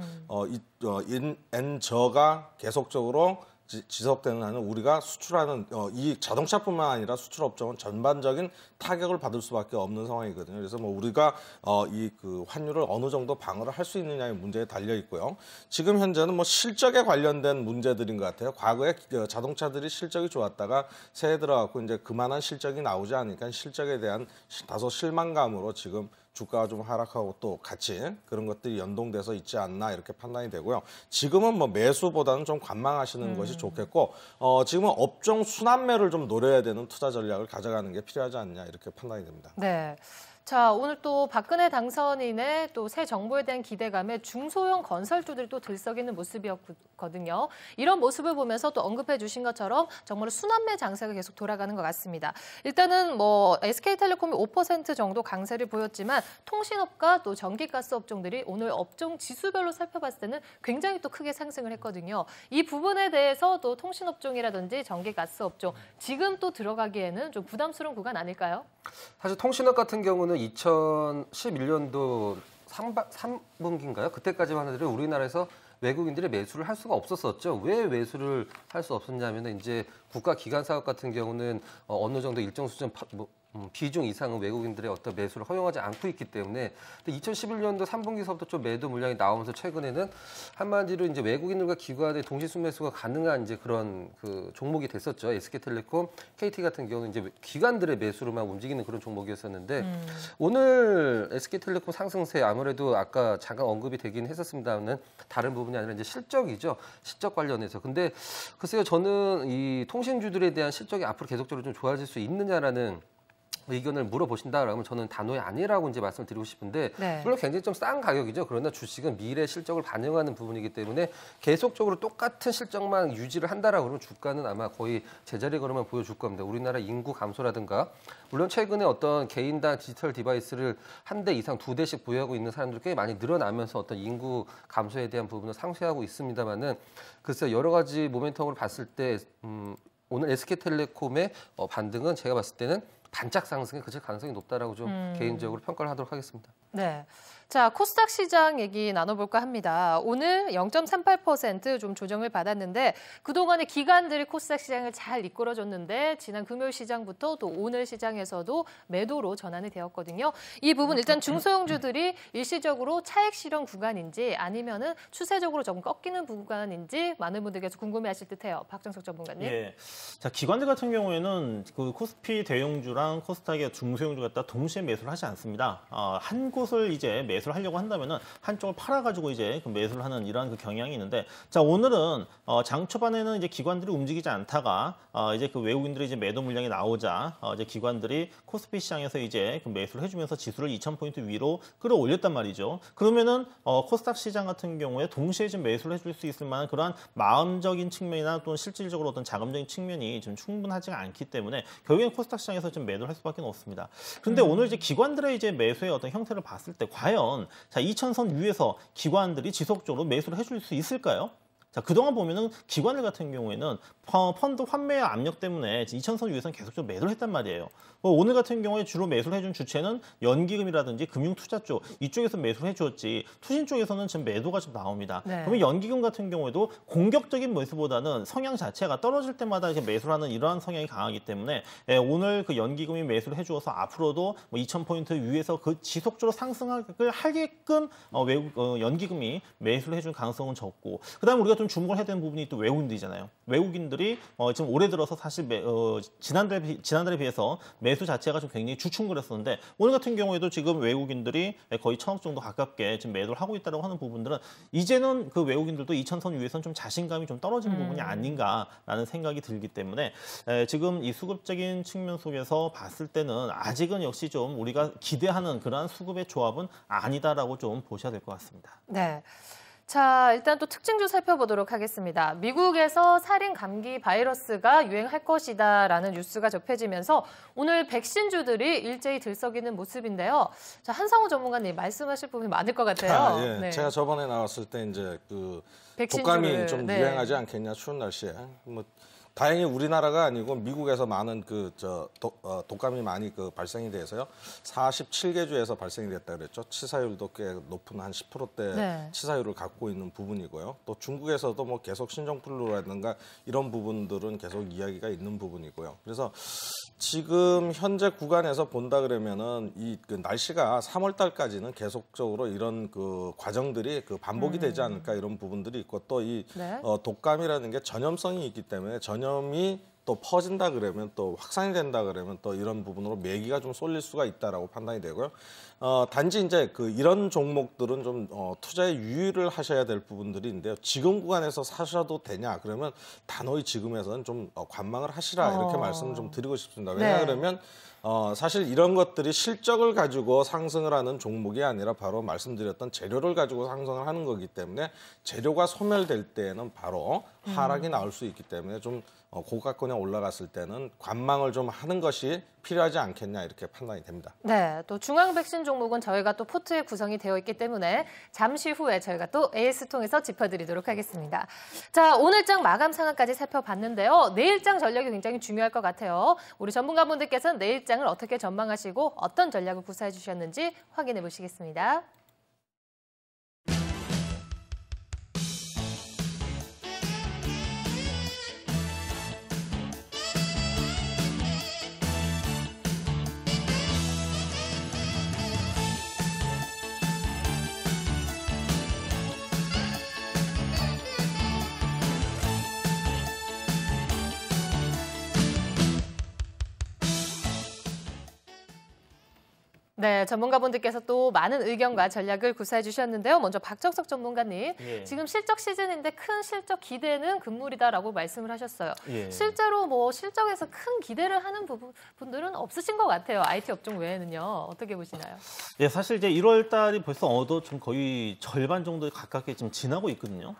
Speaker 2: 엔저가 계속적으로 지속되는 한은 우리가 수출하는 이 자동차뿐만 아니라 수출 업종은 전반적인 타격을 받을 수밖에 없는 상황이거든요. 그래서 뭐 우리가 이 환율을 어느 정도 방어를 할 수 있느냐의 문제에 달려 있고요. 지금 현재는 뭐 실적에 관련된 문제들인 것 같아요. 과거에 자동차들이 실적이 좋았다가 새해 들어갖고 이제 그만한 실적이 나오지 않으니까 실적에 대한 다소 실망감으로 지금 주가가 좀 하락하고 또 같이 그런 것들이 연동돼서 있지 않나 이렇게 판단이 되고요. 지금은 뭐 매수보다는 좀 관망하시는 것이 좋겠고 지금은 업종 순환매를 좀 노려야 되는 투자 전략을 가져가는 게 필요하지 않냐 이렇게 판단이 됩니다.
Speaker 1: 네. 자, 오늘 또 박근혜 당선인의 또 새 정부에 대한 기대감에 중소형 건설주들이 또 들썩이는 모습이었거든요. 이런 모습을 보면서 또 언급해 주신 것처럼 정말 순환매 장세가 계속 돌아가는 것 같습니다. 일단은 뭐 SK텔레콤이 5% 정도 강세를 보였지만 통신업과 또 전기가스 업종들이 오늘 업종 지수별로 살펴봤을 때는 굉장히 또 크게 상승을 했거든요. 이 부분에 대해서 또 통신업종이라든지 전기가스 업종 지금 또 들어가기에는 좀 부담스러운 구간 아닐까요?
Speaker 4: 사실 통신업 같은 경우는 2011년도 3분기인가요? 그때까지만 해도 우리나라에서 외국인들이 매수를 할 수가 없었었죠. 왜 매수를 할 수 없었냐면 이제 국가 기관 사업 같은 경우는 어느 정도 일정 수준 비중 이상은 외국인들의 어떤 매수를 허용하지 않고 있기 때문에 2011년도 3분기서부터 좀 매도 물량이 나오면서 최근에는 한마디로 이제 외국인들과 기관의 동시 순매수가 가능한 이제 그런 그 종목이 됐었죠. SK텔레콤, KT 같은 경우는 이제 기관들의 매수로만 움직이는 그런 종목이었었는데 오늘 SK텔레콤 상승세 아무래도 아까 잠깐 언급이 되긴 했었습니다만 다른 부분이 아니라 이제 실적이죠. 실적 관련해서. 근데 글쎄요, 저는 이 통신주들에 대한 실적이 앞으로 계속적으로 좀 좋아질 수 있느냐라는 의견을 물어보신다 그러면 저는 단호히 아니라고 이제 말씀을 드리고 싶은데
Speaker 1: 네.
Speaker 4: 물론 굉장히 좀 싼 가격이죠. 그러나 주식은 미래 실적을 반영하는 부분이기 때문에 계속적으로 똑같은 실적만 유지를 한다라고 그러면 주가는 아마 거의 제자리 걸음만 보여줄 겁니다. 우리나라 인구 감소라든가 물론 최근에 어떤 개인당 디지털 디바이스를 한 대 이상 2대씩 보유하고 있는 사람들이 꽤 많이 늘어나면서 어떤 인구 감소에 대한 부분을 상쇄하고 있습니다만은 글쎄 여러 가지 모멘텀으로 봤을 때 오늘 SK텔레콤의 반등은 제가 봤을 때는 반짝 상승에 그칠 가능성이 높다라고 좀 개인적으로 평가를 하도록 하겠습니다.
Speaker 1: 네. 자, 코스닥 시장 얘기 나눠볼까 합니다. 오늘 0.38% 좀 조정을 받았는데 그동안의 기관들이 코스닥 시장을 잘 이끌어줬는데 지난 금요일 시장부터 또 오늘 시장에서도 매도로 전환이 되었거든요. 이 부분 일단 중소형주들이 일시적으로 차익 실현 구간인지 아니면은 추세적으로 조금 꺾이는 구간인지 많은 분들께서 궁금해하실 듯해요. 박정석 전문가님.
Speaker 3: 예. 자, 기관들 같은 경우에는 그 코스피 대형주랑 코스닥의 중소형주가 다 동시에 매수를 하지 않습니다. 한 곳을 이제 매수를 하려고 한다면은 한쪽을 팔아가지고 이제 그 매수를 하는 이러한 그 경향이 있는데, 자 오늘은 장 초반에는 이제 기관들이 움직이지 않다가 이제 그 외국인들이 이제 매도 물량이 나오자 이제 기관들이 코스피 시장에서 이제 그 매수를 해주면서 지수를 2,000포인트 위로 끌어올렸단 말이죠. 그러면은 코스닥 시장 같은 경우에 동시에 좀 매수를 해줄 수 있을 만한 그러한 마음적인 측면이나 또는 실질적으로 어떤 자금적인 측면이 좀 충분하지가 않기 때문에 결국엔 코스닥 시장에서 좀 매도를 할 수밖에 없습니다. 그런데 오늘 이제 기관들의 이제 매수의 어떤 형태를 봤을 때 과연 자 2,000선 위에서 기관들이 지속적으로 매수를 해줄 수 있을까요? 자, 그동안 보면은 기관들 같은 경우에는 펀드 환매 압력 때문에 2,000선 위에서는 계속적으로 매도를 했단 말이에요. 오늘 같은 경우에 주로 매수를 해준 주체는 연기금이라든지 금융투자 쪽 이쪽에서 매수를 해주었지 투신 쪽에서는 지금 매도가 좀 나옵니다.
Speaker 1: 네.
Speaker 3: 그러면 연기금 같은 경우에도 공격적인 매수보다는 성향 자체가 떨어질 때마다 이렇게 매수를 하는 이러한 성향이 강하기 때문에 오늘 그 연기금이 매수를 해주어서 앞으로도 뭐 2,000포인트 위에서 그 지속적으로 상승을 하게끔 연기금이 매수를 해줄 가능성은 적고 그다음에 우리가 좀 주목을 해야 되는 부분이 또 외국인들이잖아요. 외국인들이 지금 올해 들어서 사실 지난달에 비해서 매수 자체가 좀 굉장히 주춤거렸었는데 오늘 같은 경우에도 지금 외국인들이 거의 1,000억 정도 가깝게 지금 매도를 하고 있다고 하는 부분들은 이제는 그 외국인들도 2,000선 위에서는 좀 자신감이 좀 떨어진 부분이 아닌가라는 생각이 들기 때문에 지금 이 수급적인 측면 속에서 봤을 때는 아직은 역시 좀 우리가 기대하는 그러한 수급의 조합은 아니다라고 좀 보셔야 될 것 같습니다.
Speaker 1: 네. 자, 일단 또 특징주 살펴보도록 하겠습니다. 미국에서 살인 감기 바이러스가 유행할 것이다라는 뉴스가 접해지면서 오늘 백신주들이 일제히 들썩이는 모습인데요. 자, 한상우 전문가님 말씀하실 부분이 많을 것 같아요.
Speaker 2: 예.
Speaker 1: 네.
Speaker 2: 제가 저번에 나왔을 때 이제 그
Speaker 1: 백신주를,
Speaker 2: 독감이 좀
Speaker 1: 네.
Speaker 2: 유행하지 않겠냐 추운 날씨에 뭐 다행히 우리나라가 아니고 미국에서 많은 독감이 많이 발생이 돼서요. 47개 주에서 발생이 됐다 그랬죠. 치사율도 꽤 높은 한 10%대
Speaker 1: 네.
Speaker 2: 치사율을 갖고 있는 부분이고요. 또 중국에서도 뭐 계속 신종플루라든가 이런 부분들은 계속 이야기가 있는 부분이고요. 그래서 지금 현재 구간에서 본다 그러면은 그 날씨가 3월 달까지는 계속적으로 이런 그 과정들이 반복이 되지 않을까 이런 부분들이 있고 또 이
Speaker 1: 네.
Speaker 2: 독감이라는 게 전염성이 있기 때문에 전염이 또 퍼진다 그러면 또 확산이 된다 그러면 또 이런 부분으로 매기가 좀 쏠릴 수가 있다라고 판단이 되고요. 단지 이제 이런 종목들은 좀 투자에 유의를 하셔야 될 부분들이 있는데요. 지금 구간에서 사셔도 되냐 그러면 단호히 지금에서는 좀 관망을 하시라 이렇게 말씀을 좀 드리고 싶습니다. 왜냐 그러면 사실 이런 것들이 실적을 가지고 상승을 하는 종목이 아니라 바로 말씀드렸던 재료를 가지고 상승을 하는 거기 때문에 재료가 소멸될 때에는 바로 하락이 나올 수 있기 때문에 좀 고가권에 올라갔을 때는 관망을 좀 하는 것이 필요하지 않겠냐 이렇게 판단이 됩니다.
Speaker 1: 네, 또 중앙 백신 종목은 저희가 또 포트에 구성이 되어 있기 때문에 잠시 후에 저희가 또 AS 통해서 짚어드리도록 하겠습니다. 자, 오늘장 마감 상황까지 살펴봤는데요. 내일장 전략이 굉장히 중요할 것 같아요. 우리 전문가분들께서는 내일장을 어떻게 전망하시고 어떤 전략을 구사해 주셨는지 확인해 보시겠습니다. 네, 전문가분들께서 또 많은 의견과 전략을 구사해 주셨는데요. 먼저 박정석 전문가님, 지금 실적 시즌인데 큰 실적 기대는 금물이다라고 말씀을 하셨어요. 실제로 뭐 실적에서 큰 기대를 하는 분들은 없으신 것 같아요. IT 업종 외에는요. 어떻게 보시나요?
Speaker 3: 예, 사실 이제 1월 달이 벌써 좀 거의 절반 정도 가깝게 좀 지나고 있거든요.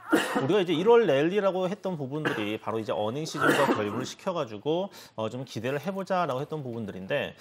Speaker 3: 우리가 이제 1월 랠리라고 했던 부분들이 바로 이제 어닝 시즌과 결부를 시켜가지고 좀 기대를 해보자라고 했던 부분들인데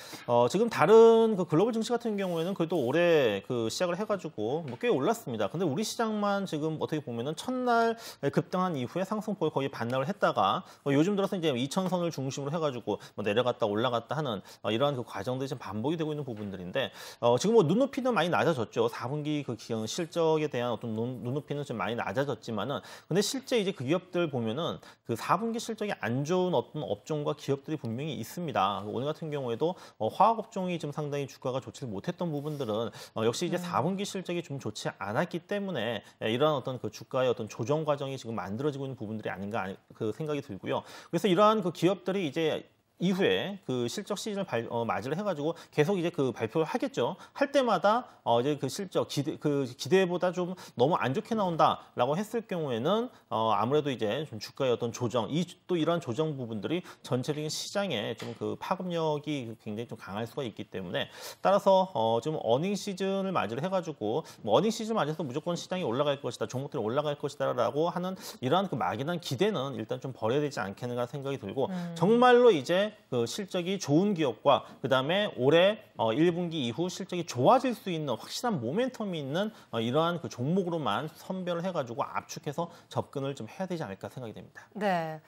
Speaker 3: 지금 다른 글로벌 증시 같은 경우에는 그래도 올해 시작을 해가지고 뭐 꽤 올랐습니다. 근데 우리 시장만 지금 어떻게 보면은 첫날 급등한 이후에 상승폭이 거의 반납을 했다가 요즘 들어서 이제 2000선을 중심으로 해가지고 뭐 내려갔다 올라갔다 하는 이러한 과정들이 지금 반복이 되고 있는 부분들인데 지금 뭐 눈높이는 많이 낮아졌죠. 4분기 실적에 대한 어떤 눈높이는 좀 많이 낮아졌지만은 근데 실제 이제 기업들 보면은 4분기 실적이 안 좋은 어떤 업종과 기업들이 분명히 있습니다. 오늘 같은 경우에도 화학 업종이 좀 상당히 주가가 좋지 못했던 부분들은 역시 이제 4분기 실적이 좀 좋지 않았기 때문에 이러한 어떤 주가의 어떤 조정 과정이 지금 만들어지고 있는 부분들이 아닌가 생각이 들고요. 그래서 이러한 기업들이 이제 이후에 실적 시즌을 맞이를 해가지고 계속 이제 발표를 하겠죠. 할 때마다 이제 실적 기대보다 좀 너무 안 좋게 나온다라고 했을 경우에는 아무래도 이제 좀 주가의 어떤 조정, 또 이러한 조정 부분들이 전체적인 시장에 좀 파급력이 굉장히 좀 강할 수가 있기 때문에 따라서 좀 어닝 시즌을 맞이를 해가지고 뭐 어닝 시즌 맞이해서 무조건 시장이 올라갈 것이다, 종목들이 올라갈 것이다라고 하는 이러한 막연한 기대는 일단 좀 버려야 되지 않겠는가 생각이 들고 정말로 이제 실적이 좋은 기업과 그다음에 올해 1분기 이후 실적이 좋아질 수 있는 확실한 모멘텀이 있는 이러한 종목으로만 선별을 해가지고 압축해서 접근을 좀 해야 되지 않을까 생각이 됩니다.
Speaker 1: 네.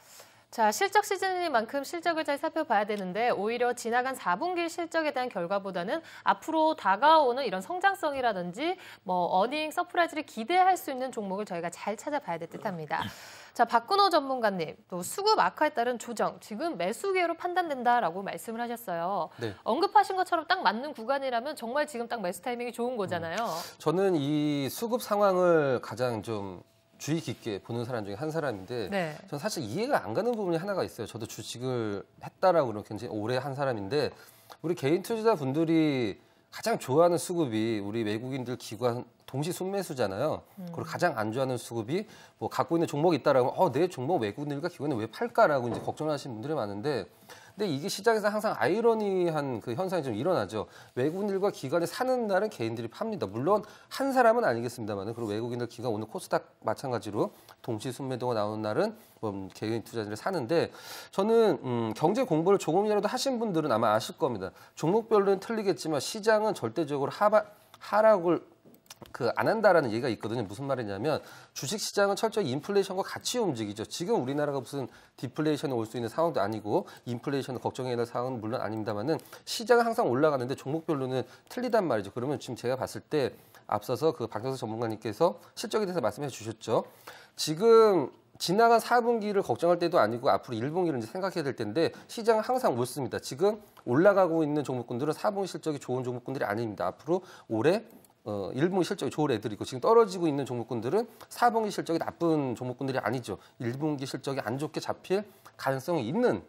Speaker 1: 자, 실적 시즌인 만큼 실적을 잘 살펴봐야 되는데 오히려 지나간 4분기 실적에 대한 결과보다는 앞으로 다가오는 이런 성장성이라든지 뭐 어닝 서프라이즈를 기대할 수 있는 종목을 저희가 잘 찾아봐야 될 듯합니다. 자, 박근호 전문가님, 또 수급 악화에 따른 조정, 지금 매수 기회로 판단된다라고 말씀을 하셨어요. 네. 언급하신 것처럼 딱 맞는 구간이라면 정말 지금 딱 매수 타이밍이 좋은 거잖아요.
Speaker 4: 저는 이 수급 상황을 가장 좀 주의 깊게 보는 사람 중에 한 사람인데
Speaker 1: 네.
Speaker 4: 저는 사실 이해가 안 가는 부분이 하나가 있어요. 저도 주식을 했다라고 그러면 굉장히 오래 한 사람인데 우리 개인 투자자분들이 가장 좋아하는 수급이 우리 외국인들 기관 동시 순매수잖아요. 그리고 가장 안 좋아하는 수급이 뭐 갖고 있는 종목이 있다라고 내 종목 외국인들과 기관이 왜 팔까라고 이제 걱정하시는 분들이 많은데 근데 이게 시장에서 항상 아이러니한 현상이 좀 일어나죠. 외국인들과 기관이 사는 날은 개인들이 팝니다. 물론 한 사람은 아니겠습니다만 그리고 외국인들 기관 오늘 코스닥 마찬가지로 동시 순매도가 나오는 날은 개인 투자자들이 사는데 저는 경제 공부를 조금이라도 하신 분들은 아마 아실 겁니다. 종목별로는 틀리겠지만 시장은 절대적으로 하락을 안 한다라는 얘기가 있거든요. 무슨 말이냐면 주식 시장은 철저히 인플레이션과 같이 움직이죠. 지금 우리나라가 무슨 디플레이션이 올 수 있는 상황도 아니고 인플레이션을 걱정해야 될 상황은 물론 아닙니다만은 시장은 항상 올라가는데 종목별로는 틀리단 말이죠. 그러면 지금 제가 봤을 때 앞서서 박정석 전문가님께서 실적에 대해서 말씀해 주셨죠. 지금 지나간 4분기를 걱정할 때도 아니고 앞으로 1분기를 이제 생각해야 될 텐데 시장은 항상 옳습니다. 지금 올라가고 있는 종목군들은 4분기 실적이 좋은 종목군들이 아닙니다. 앞으로 올해 1분기 실적이 좋은 애들이고 지금 떨어지고 있는 종목군들은 4분기 실적이 나쁜 종목군들이 아니죠. 1분기 실적이 안 좋게 잡힐 가능성이 있는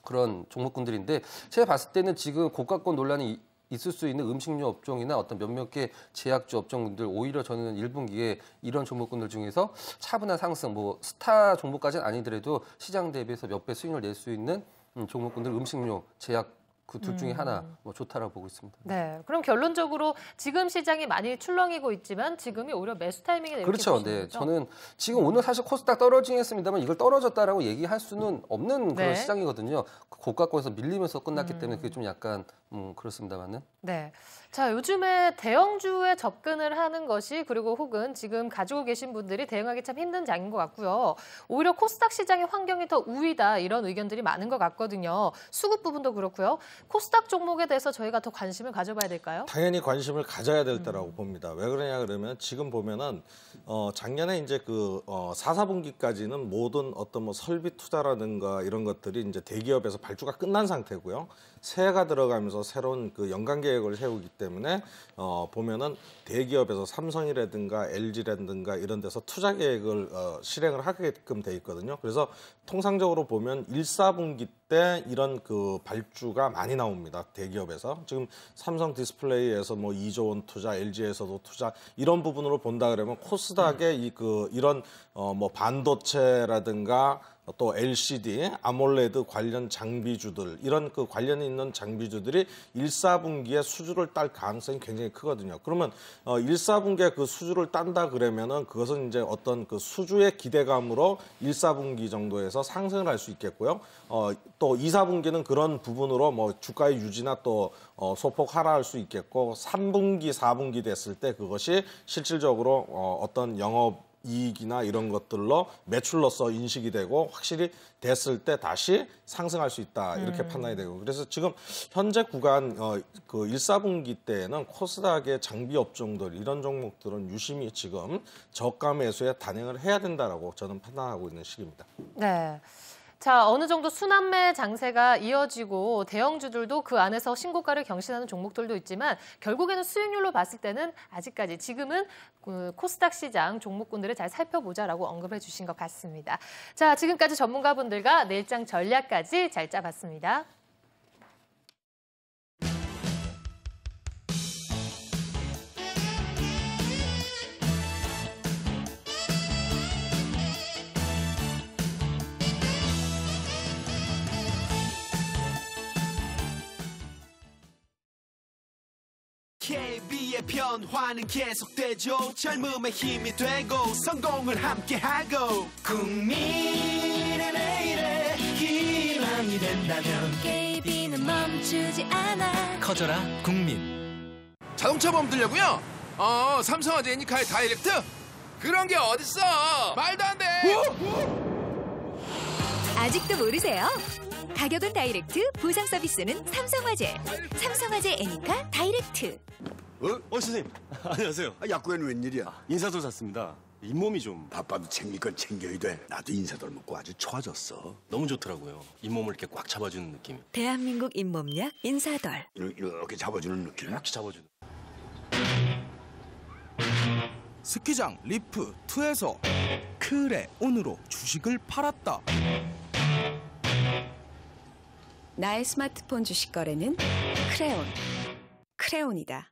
Speaker 4: 그런 종목군들인데 제가 봤을 때는 지금 고가권 논란이 있을 수 있는 음식료 업종이나 어떤 몇몇 개 제약주 업종군들 오히려 저는 1분기에 이런 종목군들 중에서 차분한 상승, 뭐 스타 종목까지는 아니더라도 시장 대비해서 몇 배 수익을 낼 수 있는 종목군들 음식료, 제약 그 둘 중에 하나 뭐 좋다라고 보고 있습니다.
Speaker 1: 네, 그럼 결론적으로 지금 시장이 많이 출렁이고 있지만 지금이 오히려 매수 타이밍이다 이렇게
Speaker 4: 그렇죠.
Speaker 1: 보시는
Speaker 4: 네,
Speaker 1: 거죠?
Speaker 4: 저는 지금 오늘 사실 코스닥 떨어지긴 했습니다만 이걸 떨어졌다라고 얘기할 수는 없는 그런
Speaker 1: 네.
Speaker 4: 시장이거든요. 고가권에서 밀리면서 끝났기 때문에 그게 좀 약간 그렇습니다만은.
Speaker 1: 네. 자, 요즘에 대형주에 접근을 하는 것이 그리고 혹은 지금 가지고 계신 분들이 대응하기 참 힘든 장인 것 같고요. 오히려 코스닥 시장의 환경이 더 우위다 이런 의견들이 많은 것 같거든요. 수급 부분도 그렇고요. 코스닥 종목에 대해서 저희가 더 관심을 가져봐야 될까요?
Speaker 2: 당연히 관심을 가져야 될 때라고 봅니다. 왜 그러냐 그러면 지금 보면은 작년에 이제 그 4, 4분기까지는 모든 어떤 뭐 설비 투자라든가 이런 것들이 이제 대기업에서 발주가 끝난 상태고요. 새해가 들어가면서 새로운 그 연간 계획을 세우기 때문에 보면은 대기업에서 삼성이라든가 LG라든가 이런 데서 투자 계획을 실행을 하게끔 돼 있거든요. 그래서 통상적으로 보면 1, 4분기 때 이런 그 발주가 많이 나옵니다. 대기업에서. 지금 삼성 디스플레이에서 뭐 2조 원 투자, LG에서도 투자 이런 부분으로 본다 그러면 코스닥의 이런 뭐 반도체라든가 또 LCD, 아몰레드 관련 장비주들 이런 그 관련이 있는 장비주들이 1, 4분기에 수주를 딸 가능성이 굉장히 크거든요. 그러면 1, 4분기에 그 수주를 딴다 그러면은 그것은 이제 어떤 그 수주의 기대감으로 1, 4분기 정도에서 상승을 할 수 있겠고요. 또 2, 4분기는 그런 부분으로 뭐 주가의 유지나 또 소폭 하락할 수 있겠고 3분기, 4분기 됐을 때 그것이 실질적으로 어떤 영업 이익이나 이런 것들로 매출로서 인식이 되고 확실히 됐을 때 다시 상승할 수 있다 이렇게 판단이 되고 그래서 지금 현재 구간 그 1, 4분기 때에는 코스닥의 장비 업종들 이런 종목들은 유심히 지금 저가 매수에 단행을 해야 된다라고 저는 판단하고 있는 시기입니다.
Speaker 1: 네. 자, 어느 정도 순환매 장세가 이어지고 대형주들도 그 안에서 신고가를 경신하는 종목들도 있지만 결국에는 수익률로 봤을 때는 아직까지 지금은 그 코스닥 시장 종목군들을 잘 살펴보자라고 언급해 주신 것 같습니다. 자, 지금까지 전문가분들과 내일장 전략까지 잘 짜봤습니다.
Speaker 6: KB의 변화는 계속되죠. 젊음의 힘이 되고 성공을 함께하고 국민의 내일에 희망이 된다면
Speaker 7: KB는 멈추지 않아.
Speaker 6: 커져라 국민.
Speaker 8: 자동차 보험 들려고요? 삼성화재 애니카의 다이렉트? 그런 게 어딨어? 말도 안 돼!
Speaker 7: 아직도 모르세요? 가격은 다이렉트, 보상 서비스는 삼성화재. 삼성화재 애니카 다이렉트.
Speaker 9: 선생님. 안녕하세요.
Speaker 10: 약국에는 웬일이야?
Speaker 9: 인사도 샀습니다. 잇몸이 좀
Speaker 10: 바빠도 챙길 건 챙겨야 돼. 나도 인사돌 먹고 아주 좋아졌어.
Speaker 9: 너무 좋더라고요. 잇몸을 이렇게 꽉 잡아주는 느낌.
Speaker 7: 대한민국 잇몸약 인사돌.
Speaker 10: 이렇게 잡아주는 느낌?
Speaker 9: 이렇게 잡아주는.
Speaker 11: 스키장 리프2에서 크레온으로 주식을 팔았다.
Speaker 7: 나의 스마트폰 주식 거래는 크레온. 크레온이다.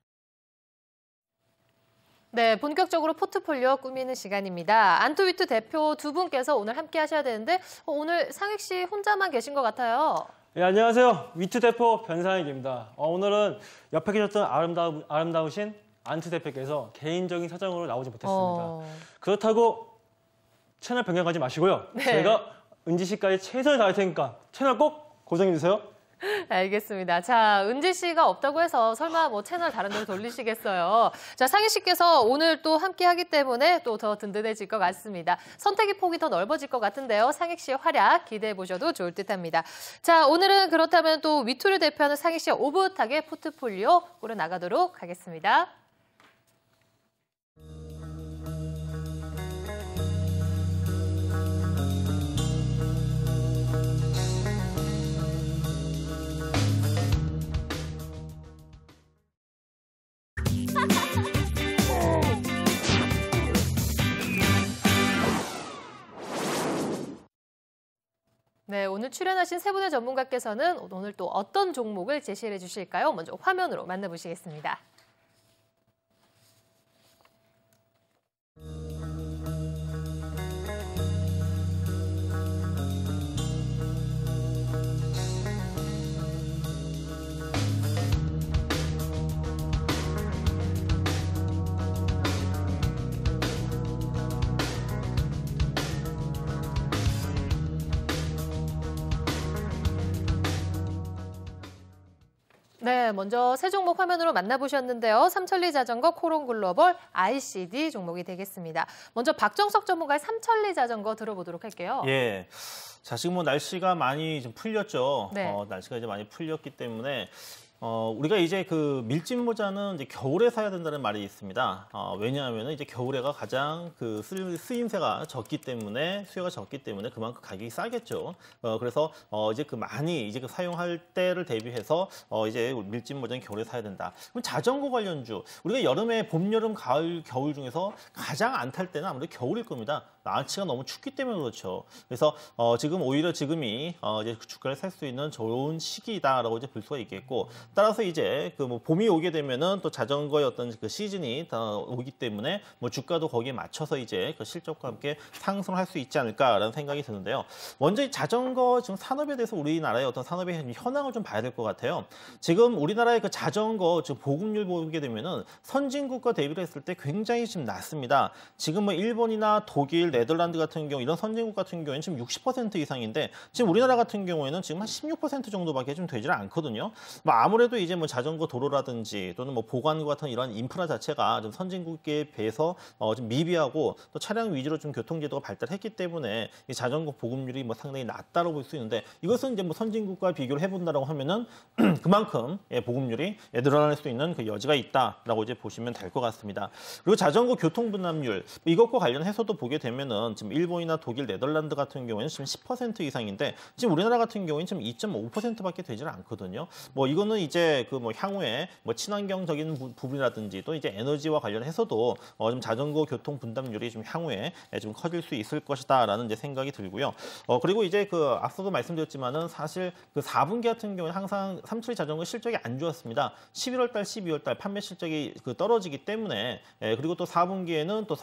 Speaker 1: 네, 본격적으로 포트폴리오 꾸미는 시간입니다. 안토위트 대표 두 분께서 오늘 함께 하셔야 되는데 오늘 상익 씨 혼자만 계신 것 같아요.
Speaker 12: 네, 안녕하세요. 위트 대표 변상익입니다. 오늘은 옆에 계셨던 아름다우신 안투 대표께서 개인적인 사정으로 나오지 못했습니다. 그렇다고 채널 변경하지 마시고요.
Speaker 1: 네.
Speaker 12: 저희가 은지 씨까지 최선을 다할 테니까 채널 꼭 고정해 주세요.
Speaker 1: 알겠습니다. 자, 은지 씨가 없다고 해서 설마 뭐 채널 다른 데로 돌리시겠어요. 자, 상희 씨께서 오늘 또 함께 하기 때문에 또 더 든든해질 것 같습니다. 선택의 폭이 더 넓어질 것 같은데요. 상희 씨의 활약 기대해 보셔도 좋을 듯합니다. 자, 오늘은 그렇다면 또 위투를 대표하는 상희 씨의 오붓하게 포트폴리오 꾸려 나가도록 하겠습니다. 네, 오늘 출연하신 세 분의 전문가께서는 오늘 또 어떤 종목을 제시해 주실까요? 먼저 화면으로 만나보시겠습니다. 네, 먼저 세 종목 화면으로 만나보셨는데요. 삼천리 자전거, 코론 글로벌, ICD 종목이 되겠습니다. 먼저 박정석 전문가의 삼천리 자전거 들어보도록 할게요.
Speaker 3: 예. 자, 지금 뭐 날씨가 많이 좀 풀렸죠.
Speaker 1: 네.
Speaker 3: 날씨가 이제 많이 풀렸기 때문에 우리가 이제 그 밀짚 모자는 이제 겨울에 사야 된다는 말이 있습니다. 왜냐하면 이제 겨울에가 가장 그 쓰임새가 적기 때문에 수요가 적기 때문에 그만큼 가격이 싸겠죠. 그래서 이제 그 많이 이제 그 사용할 때를 대비해서 이제 밀짚 모자는 겨울에 사야 된다. 그럼 자전거 관련주 우리가 여름에 봄, 여름, 가을, 겨울 중에서 가장 안 탈 때는 아무래도 겨울일 겁니다. 날씨가 너무 춥기 때문에 그렇죠. 그래서 지금 오히려 지금이 이제 주가를 살 수 있는 좋은 시기다라고 이제 볼 수가 있겠고, 따라서 이제 그 뭐 봄이 오게 되면은 또 자전거의 어떤 그 시즌이 오기 때문에 뭐 주가도 거기에 맞춰서 이제 그 실적과 함께 상승할 수 있지 않을까라는 생각이 드는데요. 먼저 이 자전거 지금 산업에 대해서 우리나라의 어떤 산업의 현황을 좀 봐야 될 것 같아요. 지금 우리나라의 그 자전거 지금 보급률 보게 되면은 선진국과 대비를 했을 때 굉장히 지금 낮습니다. 지금 뭐 일본이나 독일, 네덜란드 같은 경우 이런 선진국 같은 경우에는 지금 60% 이상인데 지금 우리나라 같은 경우에는 지금 한 16% 정도밖에 좀 되질 않거든요. 뭐 아무래도 이제 뭐 자전거 도로라든지 또는 뭐 보관구 같은 이런 인프라 자체가 좀 선진국에 비해서 좀 미비하고 또 차량 위주로 좀 교통제도가 발달했기 때문에 이 자전거 보급률이 뭐 상당히 낮다고 볼 수 있는데, 이것은 이제 뭐 선진국과 비교를 해본다라고 하면은 그만큼 보급률이 늘어날 수 있는 그 여지가 있다라고 이제 보시면 될 것 같습니다. 그리고 자전거 교통 분담률 이것과 관련해서도 보게 되면은 지금 일본이나 독일, 네덜란드 같은 경우에는 지금 10% 이상인데 지금 우리나라 같은 경우에는 지금 2.5%밖에 되질 않거든요. 뭐 이거는 이제 그 뭐 향후에 뭐 친환경적인 부분이라든지 또 이제 에너지와 관련해서도 좀 자전거 교통 분담률이 좀 향후에 좀 커질 수 있을 것이다라는 이제 생각이 들고요. 그리고 이제 그 앞서도 말씀드렸지만은 사실 그 4분기 같은 경우는 항상 삼천리 자전거 실적이 안 좋았습니다. 11월 달, 12월 달 판매 실적이 그 떨어지기 때문에 그리고 또 4분기에는 또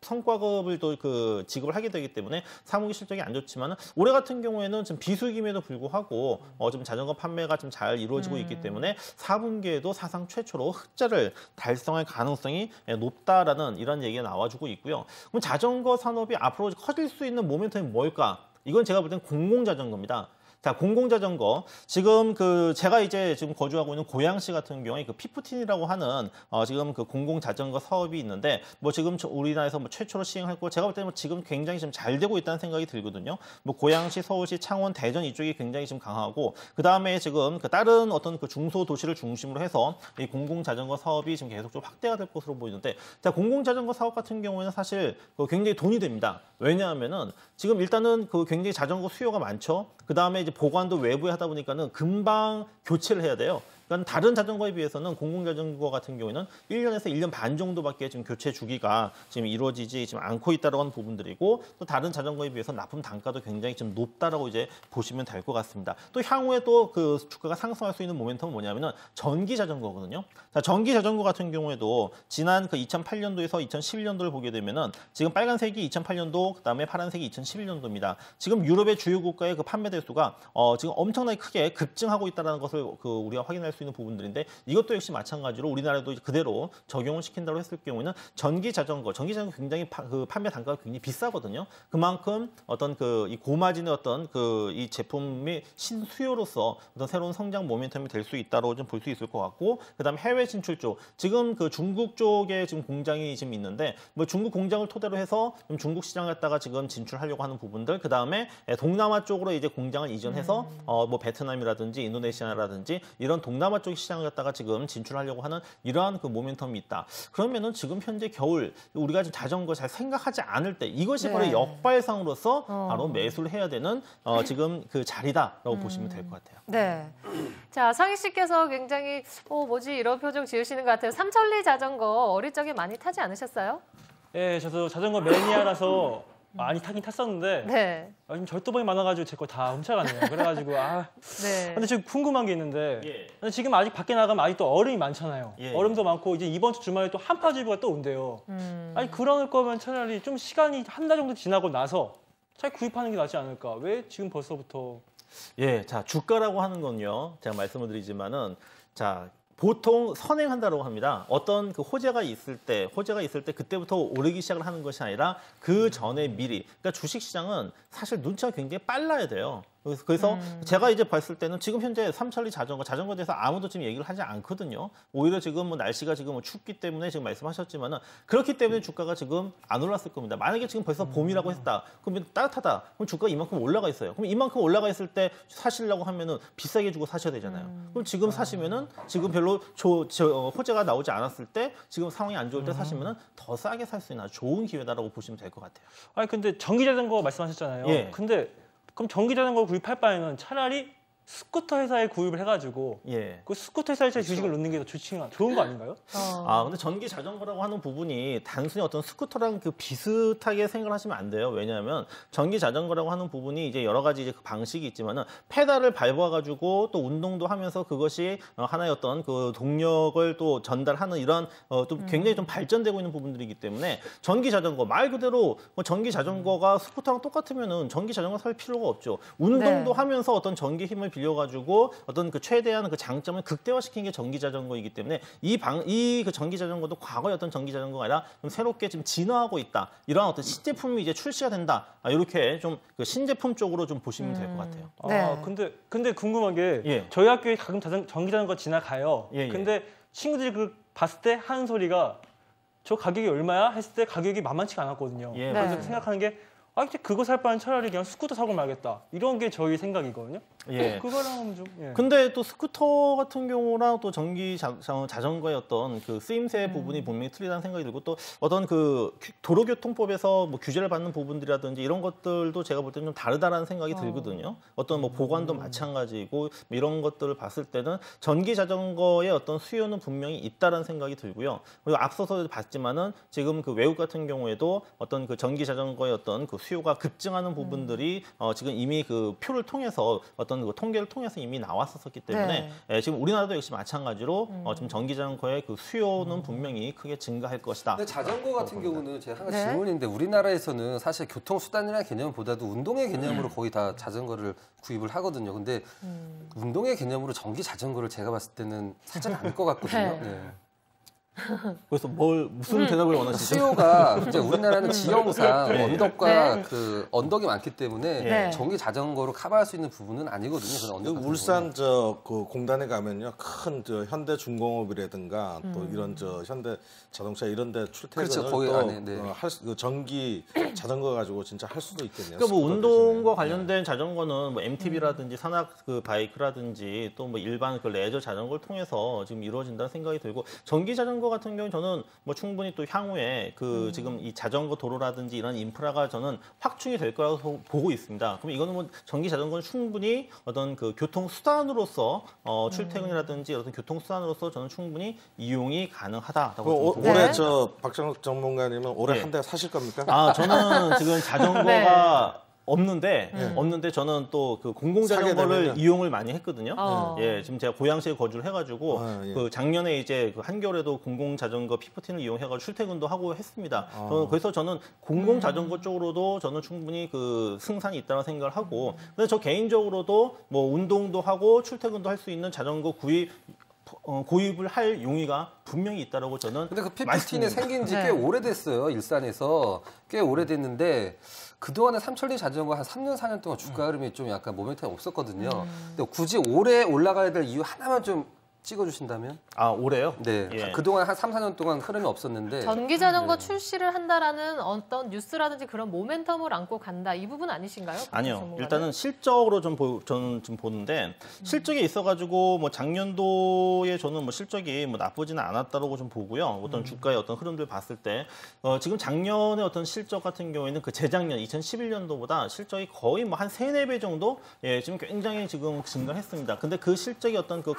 Speaker 3: 성과급을 또 그 지급을 하게 되기 때문에 3분기 실적이 안 좋지만 올해 같은 경우에는 좀 비수기임에도 불구하고 좀 자전거 판매가 좀 잘 이루어지고 있기 때문에 4분기에도 사상 최초로 흑자를 달성할 가능성이 높다라는 이런 얘기가 나와주고 있고요. 그럼 자전거 산업이 앞으로 커질 수 있는 모멘텀이 뭘까? 이건 제가 볼 때는 공공자전거입니다. 자, 공공자전거. 지금 그 제가 이제 지금 거주하고 있는 고양시 같은 경우에 그 피프틴이라고 하는 지금 그 공공자전거 사업이 있는데 뭐 지금 우리나라에서 뭐 최초로 시행했고 제가 볼 때는 뭐 지금 굉장히 지금 잘 되고 있다는 생각이 들거든요. 뭐 고양시, 서울시, 창원, 대전 이쪽이 굉장히 지금 강하고 그다음에 지금 그 다른 어떤 그 중소도시를 중심으로 해서 이 공공자전거 사업이 지금 계속적으로 확대가 될 것으로 보이는데, 자, 공공자전거 사업 같은 경우에는 사실 굉장히 돈이 됩니다. 왜냐하면은 지금 일단은 그 굉장히 자전거 수요가 많죠. 그다음에 이제 보관도 외부에 하다 보니까는 금방 교체를 해야 돼요. 그러니까 다른 자전거에 비해서는 공공자전거 같은 경우에는 1년에서 1년 반 정도밖에 지금 교체 주기가 지금 이루어지지 지금 않고 있다라고 하는 부분들이고, 또 다른 자전거에 비해서 납품 단가도 굉장히 좀 높다라고 이제 보시면 될 것 같습니다. 또 향후에 또 그 주가가 상승할 수 있는 모멘텀은 뭐냐면은 전기 자전거거든요. 자, 전기 자전거 같은 경우에도 지난 그 2008년도에서 2011년도를 보게 되면은 지금 빨간색이 2008년도, 그다음에 파란색이 2011년도입니다. 지금 유럽의 주요 국가의 그 판매 대수가 지금 엄청나게 크게 급증하고 있다는 것을 그 우리가 확인할 수 있는 부분들인데, 이것도 역시 마찬가지로 우리나라도 그대로 적용을 시킨다고 했을 경우에는 전기 자전거 굉장히 그 판매 단가가 굉장히 비싸거든요. 그만큼 어떤 그 이 고마진의 어떤 그 이 제품의 신수요로서 어떤 새로운 성장 모멘텀이 될 수 있다고 좀 볼 수 있을 것 같고, 그다음 해외 진출 쪽 지금 그 중국 쪽에 지금 공장이 지금 있는데 뭐 중국 공장을 토대로 해서 좀 중국 시장 갖다가 지금 진출하려고 하는 부분들, 그다음에 동남아 쪽으로 이제 공장을 이전해서 뭐 베트남이라든지 인도네시아라든지 이런 동남아 쪽 시장을 갖다가 지금 진출하려고 하는 이러한 그 모멘텀이 있다. 그러면은 지금 현재 겨울 우리가 지금 자전거 잘 생각하지 않을 때 이것이 바로 역발상으로서 바로 매수를 해야 되는 지금 그 자리다라고 보시면 될 것 같아요.
Speaker 1: 네. 자, 상희 씨께서 굉장히 뭐지 이런 표정 지으시는 것 같아요. 삼천리 자전거 어릴 적에 많이 타지 않으셨어요?
Speaker 12: 네, 저도 자전거 매니아라서 많이 타긴 탔었는데
Speaker 1: 네.
Speaker 12: 지금 절도범이 많아가지고 제 거 다 훔쳐가네요. 그래가지고
Speaker 1: 네.
Speaker 12: 근데 지금 궁금한 게 있는데 근데 지금 아직 밖에 나가면 아직도 얼음이 많잖아요. 얼음도 많고 이제 이번 주 주말에 또 한파주의보가 또 온대요. 아니 그럴 거면 차라리 좀 시간이 한 달 정도 지나고 나서 차라리 구입하는 게 낫지 않을까? 왜 지금 벌써부터?
Speaker 3: 예, 자 주가라고 하는 건요. 제가 말씀을 드리지만은 자. 보통 선행한다고 합니다. 어떤 그 호재가 있을 때 그때부터 오르기 시작을 하는 것이 아니라 그 전에 미리. 그러니까 주식시장은 사실 눈치가 굉장히 빨라야 돼요. 그래서 제가 이제 봤을 때는 지금 현재 삼천리 자전거에 대해서 아무도 지금 얘기를 하지 않거든요. 오히려 지금 뭐 날씨가 지금 뭐 춥기 때문에 지금 말씀하셨지만은 그렇기 때문에 주가가 지금 안 올랐을 겁니다. 만약에 지금 벌써 봄이라고 했다. 그러면 따뜻하다. 그럼 주가가 이만큼 올라가 있어요. 그럼 이만큼 올라가 있을 때 사시려고 하면은 비싸게 주고 사셔야 되잖아요. 그럼 지금 사시면은 지금 별로 호재가 나오지 않았을 때 지금 상황이 안 좋을 때 사시면은 더 싸게 살 수 있는 아주 좋은 기회다라고 보시면 될 것 같아요.
Speaker 12: 아니 근데 전기자전거 말씀하셨잖아요.
Speaker 3: 예.
Speaker 12: 근데 그럼 전기자전거 구입할 바에는 차라리 스쿠터 회사에 구입을 해가지고 그 스쿠터 회사에 주식을 넣는 게 더 좋은 거 아닌가요?
Speaker 3: 아 근데 전기 자전거라고 하는 부분이 단순히 어떤 스쿠터랑 그 비슷하게 생각하시면 안 돼요. 왜냐하면 전기 자전거라고 하는 부분이 이제 여러 가지 이제 그 방식이 있지만은 페달을 밟아가지고 또 운동도 하면서 그것이 하나의 어떤 그 동력을 또 전달하는 이런 또 굉장히 좀 발전되고 있는 부분들이기 때문에 전기 자전거 말 그대로 뭐 전기 자전거가 스쿠터랑 똑같으면은 전기 자전거 살 필요가 없죠. 운동도 하면서 어떤 전기 힘을 빌려가지고 어떤 그 최대한 그 장점을 극대화시킨 게 전기 자전거이기 때문에 이 그 전기 자전거도 과거의 어떤 전기 자전거가 아니라 좀 새롭게 지금 진화하고 있다. 이러한 어떤 신제품이 이제 출시가 된다. 이렇게 좀 그 신제품 쪽으로 좀 보시면 될 것 같아요.
Speaker 12: 아 근데 궁금한 게 저희 학교에 가끔 전기 자전거 지나가요. 근데 친구들이 그 봤을 때 하는 소리가 저 가격이 얼마야? 했을 때 가격이 만만치가 않았거든요. 그래서 생각하는 게 이제 그거 살 바엔 차라리 그냥 스쿠터 사고 말겠다. 이런 게 저희 생각이거든요. 그거랑 좀.
Speaker 3: 근데 또 스쿠터 같은 경우랑 또 전기 자전거의 어떤 그 쓰임새 부분이 분명히 틀리다는 생각이 들고 또 어떤 그 도로교통법에서 뭐 규제를 받는 부분들이라든지 이런 것들도 제가 볼 때는 좀 다르다라는 생각이 들거든요. 어떤 뭐 보관도 마찬가지고 뭐 이런 것들을 봤을 때는 전기 자전거의 어떤 수요는 분명히 있다라는 생각이 들고요. 그리고 앞서서 봤지만은 지금 그 외국 같은 경우에도 어떤 그 전기 자전거의 어떤 그 수요가 급증하는 부분들이 지금 이미 그 표를 통해서 어떤 그 통계를 통해서 이미 나왔었기 때문에 지금 우리나라도 역시 마찬가지로 지금 전기 자전거의 그 수요는 분명히 크게 증가할 것이다.
Speaker 4: 근데 자전거 같은 경우는 제가 한 가지 질문인데 우리나라에서는 사실 교통수단이라는 개념보다도 운동의 개념으로 거의 다 자전거를 구입을 하거든요. 근데 운동의 개념으로 전기 자전거를 제가 봤을 때는 살짝 않을 것 같거든요.
Speaker 3: 그래서 무슨 대답을 원하시죠?
Speaker 4: 수요가 이제 우리나라는 지형상 언덕과 그 언덕이 많기 때문에 전기 자전거로 커버할 수 있는 부분은 아니거든요. 그런
Speaker 2: 울산 그 공단에 가면요, 큰 현대 중공업이라든가 또 이런 현대 자동차 이런데 출퇴근을
Speaker 4: 거의
Speaker 2: 또 전기 자전거 가지고 진짜 할 수도 있겠네요.
Speaker 3: 그러니까 뭐 운동과 관련된 자전거는 뭐 MTB라든지 산악 그 바이크라든지 또 뭐 일반 그 레저 자전거를 통해서 지금 이루어진다는 생각이 들고 전기 자전거 같은 경우 저는 뭐 충분히 또 향후에 그 지금 이 자전거 도로라든지 이런 인프라가 저는 확충이 될 거라고 보고 있습니다. 그럼 이거는 뭐 전기 자전거는 충분히 어떤 그 교통 수단으로서 출퇴근이라든지 어떤 교통 수단으로서 저는 충분히 이용이 가능하다라고
Speaker 2: 올해 박정욱 전문가님은 올해 한 대 사실 겁니까?
Speaker 3: 저는 지금 자전거가 없는데 저는 또 그 공공자전거를 이용을 많이 했거든요. 지금 제가 고양시에 거주를 해가지고 그 작년에 이제 그 한겨울에도 공공자전거 P14을 이용해가지고 출퇴근도 하고 했습니다. 그래서 저는 공공자전거 쪽으로도 저는 충분히 그 승산이 있다고 생각을 하고, 근데 저 개인적으로도 뭐 운동도 하고 출퇴근도 할 수 있는 자전거 구입을 할 용의가 분명히 있다라고 저는.
Speaker 4: 근데 그 P15이 생긴 지 꽤 오래됐어요. 일산에서 꽤 오래됐는데 그동안에 삼천리 자전거 한 3년 4년 동안 주가 흐름이 좀 약간 모멘텀이 없었거든요. 근데 굳이 올해 올라가야 될 이유 하나만 좀 찍어주신다면?
Speaker 3: 올해요?
Speaker 4: 네. 그동안 한 3, 4년 동안 흐름이 없었는데.
Speaker 1: 전기자전거 출시를 한다라는 어떤 뉴스라든지 그런 모멘텀을 안고 간다. 이 부분 아니신가요?
Speaker 3: 아니요.
Speaker 1: 전문가는?
Speaker 3: 일단은 실적으로 저는 좀 보는데 실적이 있어가지고 뭐 작년도에 저는 뭐 실적이 뭐 나쁘지는 않았다라고 좀 보고요. 어떤 주가의 어떤 흐름들 봤을 때 지금 작년에 어떤 실적 같은 경우에는 그 재작년 2011년도보다 실적이 거의 뭐 한 3, 4배 정도 지금 굉장히 지금 증가했습니다. 근데 그 실적이 어떤 그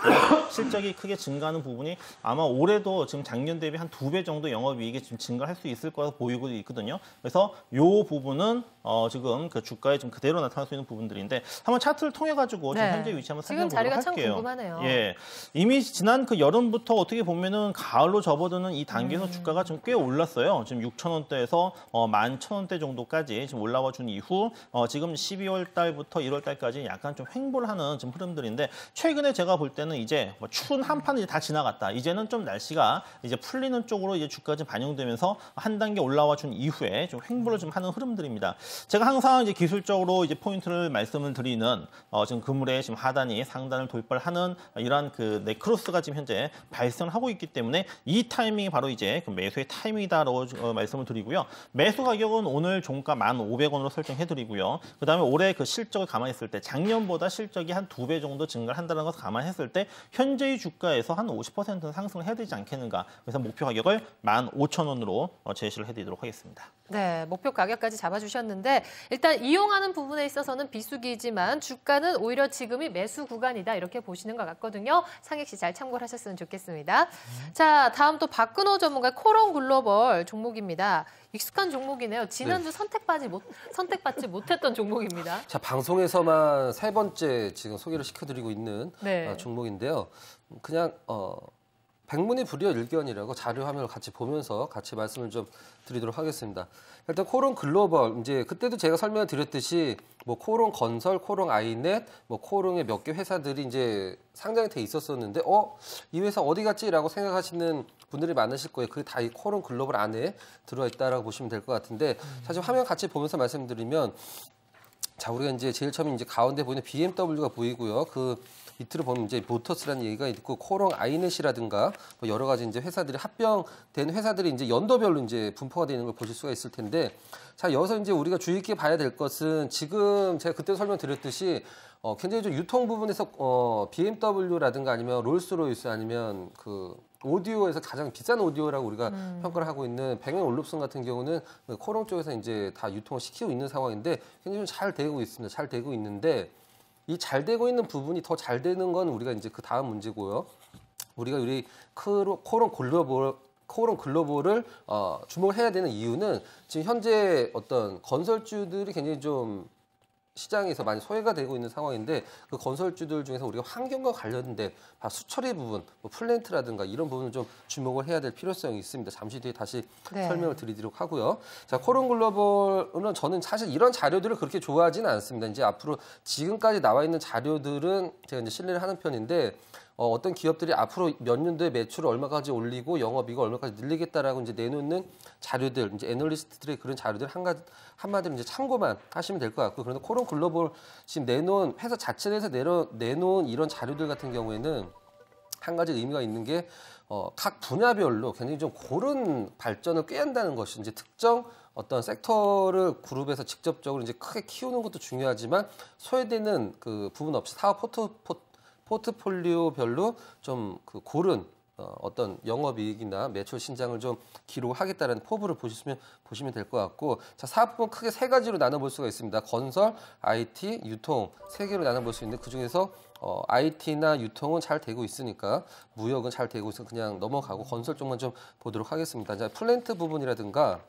Speaker 3: 실적 갑자기 크게 증가하는 부분이 아마 올해도 지금 작년 대비 한 2배 정도 영업이익이 지금 증가할 수 있을 거라고 보이고 있거든요. 그래서 이 부분은 지금 그 주가에 좀 그대로 나타날 수 있는 부분들인데 한번 차트를 통해 가지고 지금 현재 위치 한번
Speaker 1: 지금
Speaker 3: 살펴보도록
Speaker 1: 자리가
Speaker 3: 할게요.
Speaker 1: 참 궁금하네요.
Speaker 3: 예, 이미 지난 그 여름부터 어떻게 보면은 가을로 접어드는 이 단계에서 주가가 좀 꽤 올랐어요. 지금 6,000원대에서 11,000원대 정도까지 지금 올라와 준 이후 지금 12월 달부터 1월 달까지 약간 좀 횡보를 하는 지금 흐름들인데 최근에 제가 볼 때는 이제 뭐 추운 한파는 이제 다 지나갔다. 이제는 좀 날씨가 이제 풀리는 쪽으로 이제 주가가 좀 반영되면서 한 단계 올라와 준 이후에 좀 횡보를 좀 하는 흐름들입니다. 제가 항상 이제 기술적으로 이제 포인트를 말씀을 드리는 지금 그물의 지금 하단이 상단을 돌파하는 이러한 그 네크로스가 지금 현재 발생을 하고 있기 때문에 이 타이밍이 바로 이제 그 매수의 타이밍이다라고 말씀을 드리고요. 매수 가격은 오늘 종가 1,500원으로 설정해드리고요. 그다음에 올해 그 실적을 감안했을 때 작년보다 실적이 한 2배 정도 증가를 한다는 것을 감안했을 때 현재의 주가에서 한 50%는 상승을 해야 되지 않겠는가. 그래서 목표 가격을 15,000원으로 제시를 해드리도록 하겠습니다.
Speaker 1: 네, 목표 가격까지 잡아주셨는데 일단 이용하는 부분에 있어서는 비수기이지만 주가는 오히려 지금이 매수 구간이다 이렇게 보시는 것 같거든요. 상익 씨 잘 참고를 하셨으면 좋겠습니다. 자, 다음 또 박근호 전문가의 코론 글로벌 종목입니다. 익숙한 종목이네요. 지난주 선택받지 못했던 종목입니다.
Speaker 4: 자, 방송에서만 3번째 지금 소개를 시켜드리고 있는 종목인데요. 그냥 백문이 불여일견이라고 자료 화면을 같이 보면서 같이 말씀을 좀 드리도록 하겠습니다. 일단 코론 글로벌, 이제 그때도 제가 설명을 드렸듯이 뭐 코론 건설, 코론 아이넷, 뭐 코론의 몇 개 회사들이 이제 상장이 돼 있었었는데 이 회사 어디 갔지라고 생각하시는 분들이 많으실 거예요. 그게 다 이 코론 글로벌 안에 들어와 있다라고 보시면 될 것 같은데 사실 화면 같이 보면서 말씀드리면 자, 우리가 이제 제일 처음에 이제 가운데 보이는 BMW가 보이고요. 그 밑으로 보면 이제 모터스라는 얘기가 있고 코론 아이넷이라든가 뭐 여러 가지 이제 회사들이 합병된 회사들이 이제 연도별로 이제 분포가 되는 걸 보실 수가 있을 텐데 자, 여기서 이제 우리가 주의 깊게 봐야 될 것은 지금 제가 그때 설명드렸듯이 굉장히 좀 유통 부분에서 BMW라든가 아니면 롤스로이스 아니면 그 오디오에서 가장 비싼 오디오라고 우리가 평가를 하고 있는 뱅앤올룹슨 같은 경우는 코론 쪽에서 이제 다 유통을 시키고 있는 상황인데 굉장히 좀 잘 되고 있습니다. 잘 되고 있는데 이 잘 되고 있는 부분이 더 잘 되는 건 우리가 이제 그 다음 문제고요. 우리가 우리 코론 글로벌을 주목을 해야 되는 이유는 지금 현재 어떤 건설주들이 굉장히 좀 시장에서 많이 소외가 되고 있는 상황인데 그 건설주들 중에서 우리가 환경과 관련된 수처리 부분, 뭐 플랜트라든가 이런 부분을 좀 주목을 해야 될 필요성이 있습니다. 잠시 뒤에 다시 설명을 드리도록 하고요. 자, 코론 글로벌은 저는 사실 이런 자료들을 그렇게 좋아하지는 않습니다. 이제 앞으로 지금까지 나와 있는 자료들은 제가 이제 신뢰를 하는 편인데 어떤 기업들이 앞으로 몇 년도에 매출을 얼마까지 올리고 영업이익을 얼마까지 늘리겠다라고 이제 내놓는 자료들, 이제 애널리스트들의 그런 자료들 한마디로 이제 참고만 하시면 될 것 같고, 그런데 코론 글로벌 지금 내놓은 회사 자체 내에서 내놓은 이런 자료들 같은 경우에는 한 가지 의미가 있는 게 각 분야별로 굉장히 좀 고른 발전을 꾀한다는 것이 이제 특정 어떤 섹터를 그룹에서 직접적으로 이제 크게 키우는 것도 중요하지만 소외되는 그 부분 없이 사업 포트폴리오별로 좀 그 고른 어떤 영업이익이나 매출 신장을 좀 기록하겠다는 포부를 보시면 될 것 같고, 자, 사업부는 크게 세 가지로 나눠볼 수가 있습니다. 건설, IT, 유통 세 개로 나눠볼 수 있는데 그 중에서 IT나 유통은 잘 되고 있으니까 무역은 잘 되고 있어서 그냥 넘어가고 건설 쪽만 좀 보도록 하겠습니다. 자, 플랜트 부분이라든가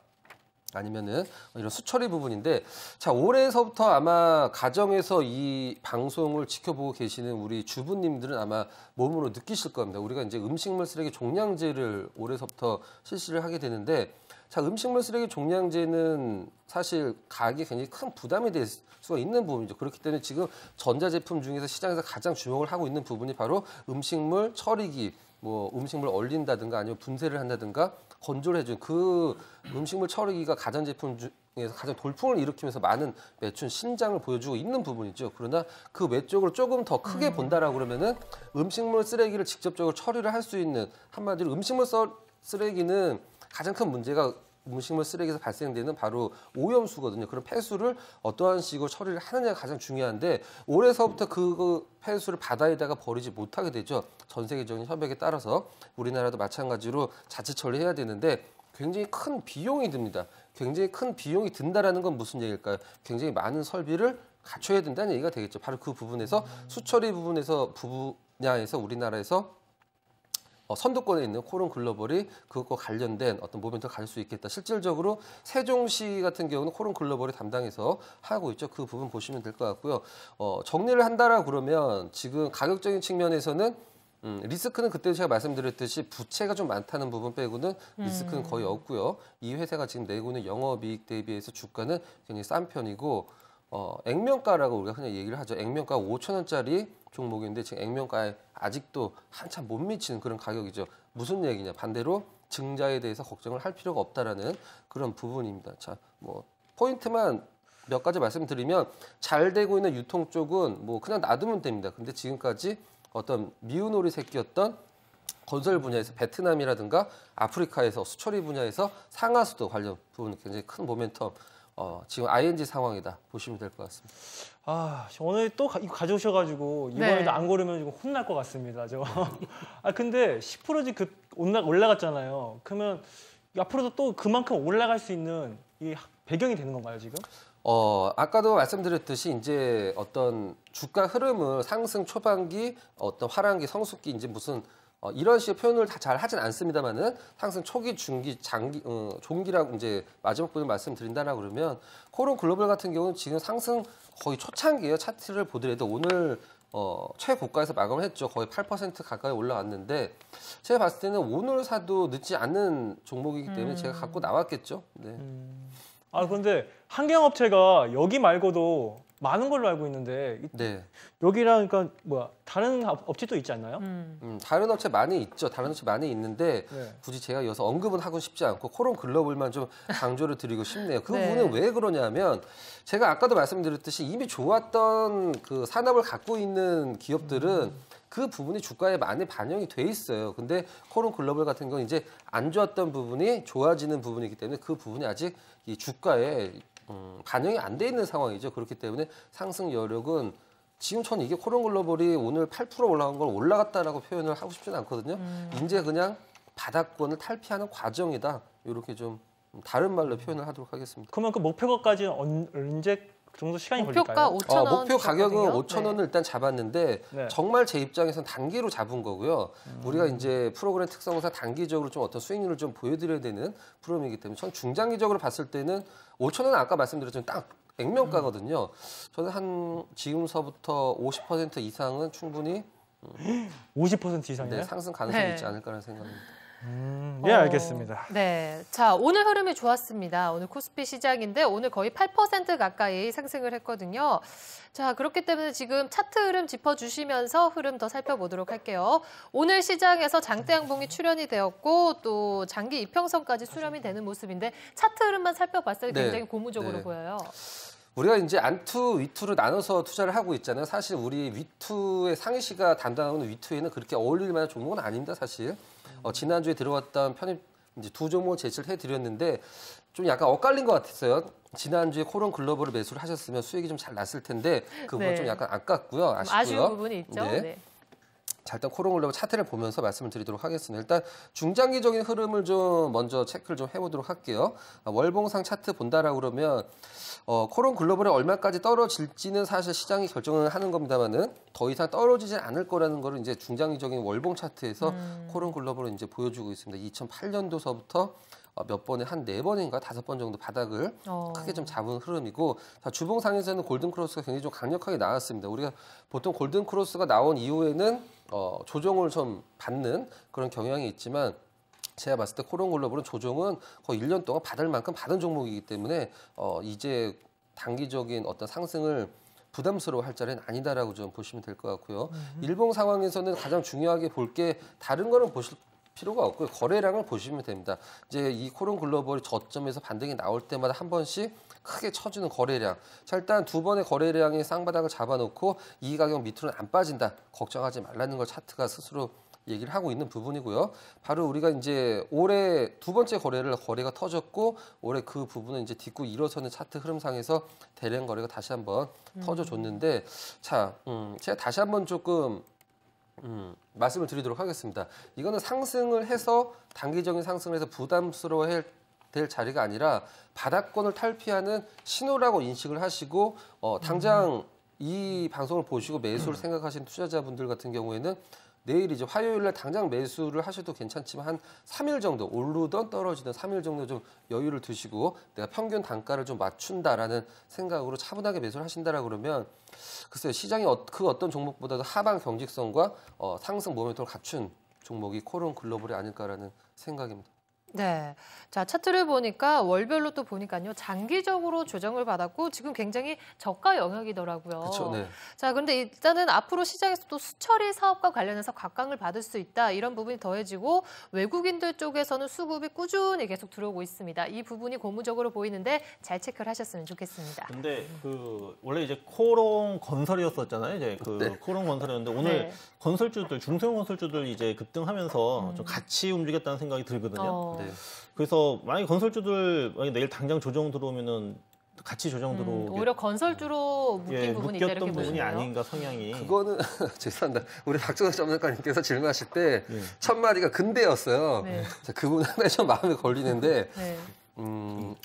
Speaker 4: 아니면은 이런 수처리 부분인데, 자, 올해서부터 아마 가정에서 이 방송을 지켜보고 계시는 우리 주부님들은 아마 몸으로 느끼실 겁니다. 우리가 이제 음식물 쓰레기 종량제를 올해서부터 실시를 하게 되는데, 자, 음식물 쓰레기 종량제는 사실 가격이 굉장히 큰 부담이 될 수가 있는 부분이죠. 그렇기 때문에 지금 전자제품 중에서 시장에서 가장 주목을 하고 있는 부분이 바로 음식물 처리기, 뭐 음식물 얼린다든가 아니면 분쇄를 한다든가 건조를 해준 그 음식물 처리기가 가전제품 중에서 가장 돌풍을 일으키면서 많은 매출 신장을 보여주고 있는 부분이죠. 그러나 그 외쪽으로 조금 더 크게 본다라고 그러면은 음식물 쓰레기를 직접적으로 처리를 할 수 있는, 한마디로 음식물 쓰레기는 가장 큰 문제가 음식물 쓰레기에서 발생되는 바로 오염수거든요. 그런 폐수를 어떠한 식으로 처리를 하느냐가 가장 중요한데, 올해서부터 그 폐수를 바다에다가 버리지 못하게 되죠. 전 세계적인 협약에 따라서 우리나라도 마찬가지로 자체 처리해야 되는데 굉장히 큰 비용이 듭니다. 굉장히 큰 비용이 든다라는 건 무슨 얘기일까요? 굉장히 많은 설비를 갖춰야 된다는 얘기가 되겠죠. 바로 그 부분에서 수처리 분야에서 우리나라에서 선두권에 있는 코론 글로벌이 그것과 관련된 어떤 모멘트를 가질 수 있겠다. 실질적으로 세종시 같은 경우는 코론 글로벌이 담당해서 하고 있죠. 그 부분 보시면 될 것 같고요. 정리를 한다라고 그러면 지금 가격적인 측면에서는 리스크는 그때 제가 말씀드렸듯이 부채가 좀 많다는 부분 빼고는 리스크는 거의 없고요. 이 회사가 지금 내고 있는 영업이익 대비해서 주가는 굉장히 싼 편이고 액면가라고 우리가 그냥 얘기를 하죠. 액면가 5,000원짜리 종목인데 지금 액면가에 아직도 한참 못 미치는 그런 가격이죠. 무슨 얘기냐? 반대로 증자에 대해서 걱정을 할 필요가 없다라는 그런 부분입니다. 자, 뭐 포인트만 몇 가지 말씀드리면 잘 되고 있는 유통 쪽은 뭐 그냥 놔두면 됩니다. 근데 지금까지 어떤 미운오리 새끼였던 건설 분야에서 베트남이라든가 아프리카에서 수처리 분야에서 상하수도 관련 부분 굉장히 큰 모멘텀 지금 ING 상황이다 보시면 될 것 같습니다.
Speaker 12: 오늘 또 이거 가져오셔가지고 이번에도 안 고르면 좀 혼날 것 같습니다. 근데 10% 올라갔잖아요. 그러면 앞으로도 또 그만큼 올라갈 수 있는 이 배경이 되는 건가요, 지금?
Speaker 4: 아까도 말씀드렸듯이 이제 어떤 주가 흐름을 상승 초반기, 어떤 하반기, 성숙기 이제 무슨 이런 식의 표현을 다 잘 하진 않습니다만은 상승 초기, 중기, 장기, 종기라고 이제 마지막 부분 말씀드린다라 그러면 코론 글로벌 같은 경우는 지금 상승 거의 초창기예요. 차트를 보더라도 오늘 최고가에서 마감을 했죠. 거의 8% 가까이 올라왔는데 제가 봤을 때는 오늘 사도 늦지 않는 종목이기 때문에 제가 갖고 나왔겠죠. 네.
Speaker 12: 근데 한경업체가 여기 말고도 많은 걸로 알고 있는데
Speaker 4: 네.
Speaker 12: 여기랑 그러니까 다른 업체도 있지 않나요?
Speaker 4: 다른 업체 많이 있죠. 다른 업체 많이 있는데 굳이 제가 여기서 언급은 하고 싶지 않고 코론 글로벌만 좀 강조를 드리고 싶네요. 그 부분은 왜 그러냐면 제가 아까도 말씀드렸듯이 이미 좋았던 그 산업을 갖고 있는 기업들은 그 부분이 주가에 많이 반영이 돼 있어요. 근데 코론 글로벌 같은 경우는 이제 안 좋았던 부분이 좋아지는 부분이기 때문에 그 부분이 아직 이 주가에 반영이 안 돼 있는 상황이죠. 그렇기 때문에 상승 여력은 지금 저는 이게 코론 글로벌이 오늘 8% 올라간 걸 올라갔다라고 표현을 하고 싶지는 않거든요. 이제 그냥 바닥권을 탈피하는 과정이다. 이렇게 좀 다른 말로 표현을 하도록 하겠습니다.
Speaker 12: 그러면 그 목표가까지는 언제 정도 시간이
Speaker 1: 목표가
Speaker 12: 걸릴까요?
Speaker 1: 5,000원
Speaker 4: 목표 가격은
Speaker 1: 있었거든요.
Speaker 4: 5,000원을 일단 잡았는데 정말 제 입장에서는 단기로 잡은 거고요. 우리가 이제 프로그램 특성상 단기적으로 좀 어떤 수익률을 좀 보여드려야 되는 프로그램이기 때문에 전 중장기적으로 봤을 때는 5,000원은 아까 말씀드렸지만 딱 액면가거든요. 저는 한 지금서부터 50% 이상은 충분히
Speaker 12: 50% 이상이요?
Speaker 4: 네, 상승 가능성이 있지 않을까라는 생각입니다.
Speaker 12: 예, 알겠습니다.
Speaker 1: 네, 자 오늘 흐름이 좋았습니다. 오늘 코스피 시장인데 오늘 거의 8% 가까이 상승을 했거든요. 자 그렇기 때문에 지금 차트 흐름 짚어주시면서 흐름 더 살펴보도록 할게요. 오늘 시장에서 장대 양봉이 출현이 되었고 또 장기 이평선까지 수렴이 되는 모습인데 차트 흐름만 살펴봤을 때 굉장히 고무적으로 보여요.
Speaker 4: 우리가 이제 안투, 위투로 나눠서 투자를 하고 있잖아요. 사실 우리 위투의 상희 씨가 담당하는 위투에는 그렇게 어울릴 만한 종목은 아닙니다, 사실. 지난주에 들어왔던 편입 이제 두 종목을 제시를 해드렸는데 좀 약간 엇갈린 것 같았어요. 지난주에 코론 글로벌을 매수를 하셨으면 수익이 좀 잘 났을 텐데 그건 좀 약간 아깝고요. 아쉽고요.
Speaker 1: 아쉬운 부분이 있죠. 네.
Speaker 4: 자, 일단 코론 글로벌 차트를 보면서 말씀을 드리도록 하겠습니다. 일단 중장기적인 흐름을 좀 먼저 체크를 좀 해보도록 할게요. 월봉상 차트 본다라고 그러면 코론 글로벌이 얼마까지 떨어질지는 사실 시장이 결정을 하는 겁니다만은 더 이상 떨어지지 않을 거라는 거를 이제 중장기적인 월봉 차트에서 코론 글로벌은 이제 보여주고 있습니다. 2008년도서부터 몇 번에 한 4번인가 5번 정도 바닥을 크게 좀 잡은 흐름이고 자, 주봉상에서는 골든크로스가 굉장히 좀 강력하게 나왔습니다. 우리가 보통 골든크로스가 나온 이후에는 조정을 좀 받는 그런 경향이 있지만 제가 봤을 때 코론 글로벌은 조정은 거의 1년 동안 받을 만큼 받은 종목이기 때문에 이제 단기적인 어떤 상승을 부담스러워할 자리는 아니다라고 좀 보시면 될 것 같고요. 일봉 상황에서는 가장 중요하게 볼 게 다른 거는 보실 필요가 없고요. 거래량을 보시면 됩니다. 이제 이 코론 글로벌이 저점에서 반등이 나올 때마다 한 번씩 크게 쳐주는 거래량. 자, 일단 두 번의 거래량의 쌍바닥을 잡아놓고 이 가격 밑으로는 안 빠진다. 걱정하지 말라는 걸 차트가 스스로 얘기를 하고 있는 부분이고요. 바로 우리가 이제 올해 두 번째 거래가 터졌고 올해 그 부분은 이제 딛고 일어서는 차트 흐름상에서 대량 거래가 다시 한번 터져줬는데 자, 제가 다시 한번 조금 말씀을 드리도록 하겠습니다. 이거는 상승을 해서 단기적인 상승을 해서 부담스러워해야 될 자리가 아니라 바닥권을 탈피하는 신호라고 인식을 하시고 당장 이 방송을 보시고 매수를 생각하시는 투자자분들 같은 경우에는 내일 이제 화요일 날 당장 매수를 하셔도 괜찮지만 한 3일 정도 오르던 떨어지던 3일 정도 좀 여유를 두시고 내가 평균 단가를 좀 맞춘다라는 생각으로 차분하게 매수를 하신다라 그러면 글쎄요, 시장이 그 어떤 종목보다도 하방 경직성과 상승 모멘텀을 갖춘 종목이 코론 글로벌이 아닐까라는 생각입니다.
Speaker 1: 네. 자, 차트를 보니까 월별로 또 보니까요. 장기적으로 조정을 받았고 지금 굉장히 저가 영역이더라고요.
Speaker 4: 그렇죠. 네.
Speaker 1: 자, 그런데 일단은 앞으로 시장에서 또 수처리 사업과 관련해서 각광을 받을 수 있다. 이런 부분이 더해지고 외국인들 쪽에서는 수급이 꾸준히 계속 들어오고 있습니다. 이 부분이 고무적으로 보이는데 잘 체크를 하셨으면 좋겠습니다.
Speaker 3: 근데 원래 이제 코론 건설이었었잖아요. 이제 코론 건설이었는데 오늘 건설주들, 중소형 건설주들 이제 급등하면서 좀 같이 움직였다는 생각이 들거든요.
Speaker 4: 네.
Speaker 3: 그래서 만약에 건설주들 내일 당장 조정 들어오면은 같이 조정 들어오게
Speaker 1: 오히려 건설주로 묶인 부분이 있다 이렇게
Speaker 3: 묶였던 부분이
Speaker 1: 보시나요?
Speaker 3: 아닌가 성향이.
Speaker 4: 그거는 죄송합니다. 우리 박정호 전문가님께서 질문하실 때 첫 마디가 근대였어요.
Speaker 1: 네.
Speaker 4: 그 부분 하나에 좀 마음에 걸리는데
Speaker 1: 네.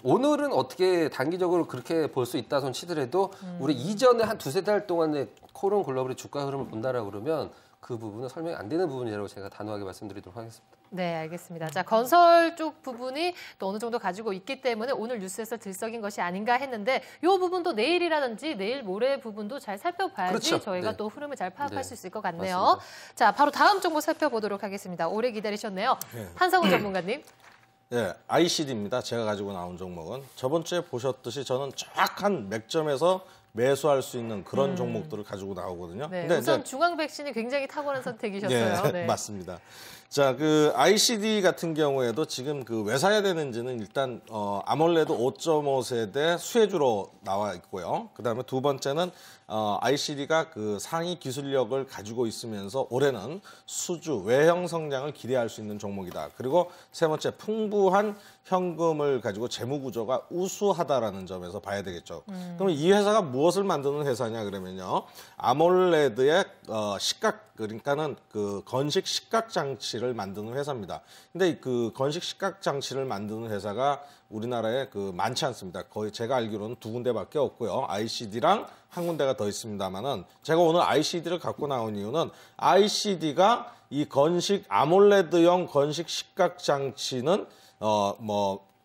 Speaker 4: 오늘은 어떻게 단기적으로 그렇게 볼 수 있다 손 치더라도 우리 이전에 한 두세 달 동안의 코론 글로벌의 주가 흐름을 본다라 그러면 그 부분은 설명이 안 되는 부분이라고 제가 단호하게 말씀드리도록 하겠습니다.
Speaker 1: 네, 알겠습니다. 자, 건설 쪽 부분이 또 어느 정도 가지고 있기 때문에 오늘 뉴스에서 들썩인 것이 아닌가 했는데 이 부분도 내일이라든지 내일 모레 부분도 잘 살펴봐야지
Speaker 4: 그렇죠.
Speaker 1: 저희가
Speaker 4: 네.
Speaker 1: 또 흐름을 잘 파악할
Speaker 4: 네.
Speaker 1: 수 있을 것 같네요.
Speaker 4: 맞습니다.
Speaker 1: 자, 바로 다음 정보 살펴보도록 하겠습니다. 오래 기다리셨네요. 한상훈 전문가님.
Speaker 2: 네, ICD입니다. 제가 가지고 나온 종목은 저번 주에 보셨듯이 저는 정확한 맥점에서 매수할 수 있는 그런 종목들을 가지고 나오거든요.
Speaker 1: 네,
Speaker 2: 근데
Speaker 1: 우선 중앙 백신이 굉장히 탁월한 선택이셨어요.
Speaker 2: 네, 맞습니다. 자, 그 ICD 같은 경우에도 지금 왜 사야 되는지는 일단 아몰레드 5.5세대 수혜주로 나와 있고요. 그다음에 두 번째는 ICD가 그 상위 기술력을 가지고 있으면서 올해는 수주 외형 성장을 기대할 수 있는 종목이다. 그리고 세 번째 풍부한 현금을 가지고 재무 구조가 우수하다라는 점에서 봐야 되겠죠. 그럼 이 회사가 무엇을 만드는 회사냐 그러면요. 아몰레드의 식각 그러니까는 그 건식 식각 장치를 만드는 회사입니다. 근데 그 건식 식각 장치를 만드는 회사가 우리나라에 많지 않습니다. 거의 제가 알기로는 두 군데밖에 없고요. ICD랑 한 군데가 더 있습니다만은 제가 오늘 ICD를 갖고 나온 이유는 ICD가 이 건식 아몰레드형 건식 식각 장치는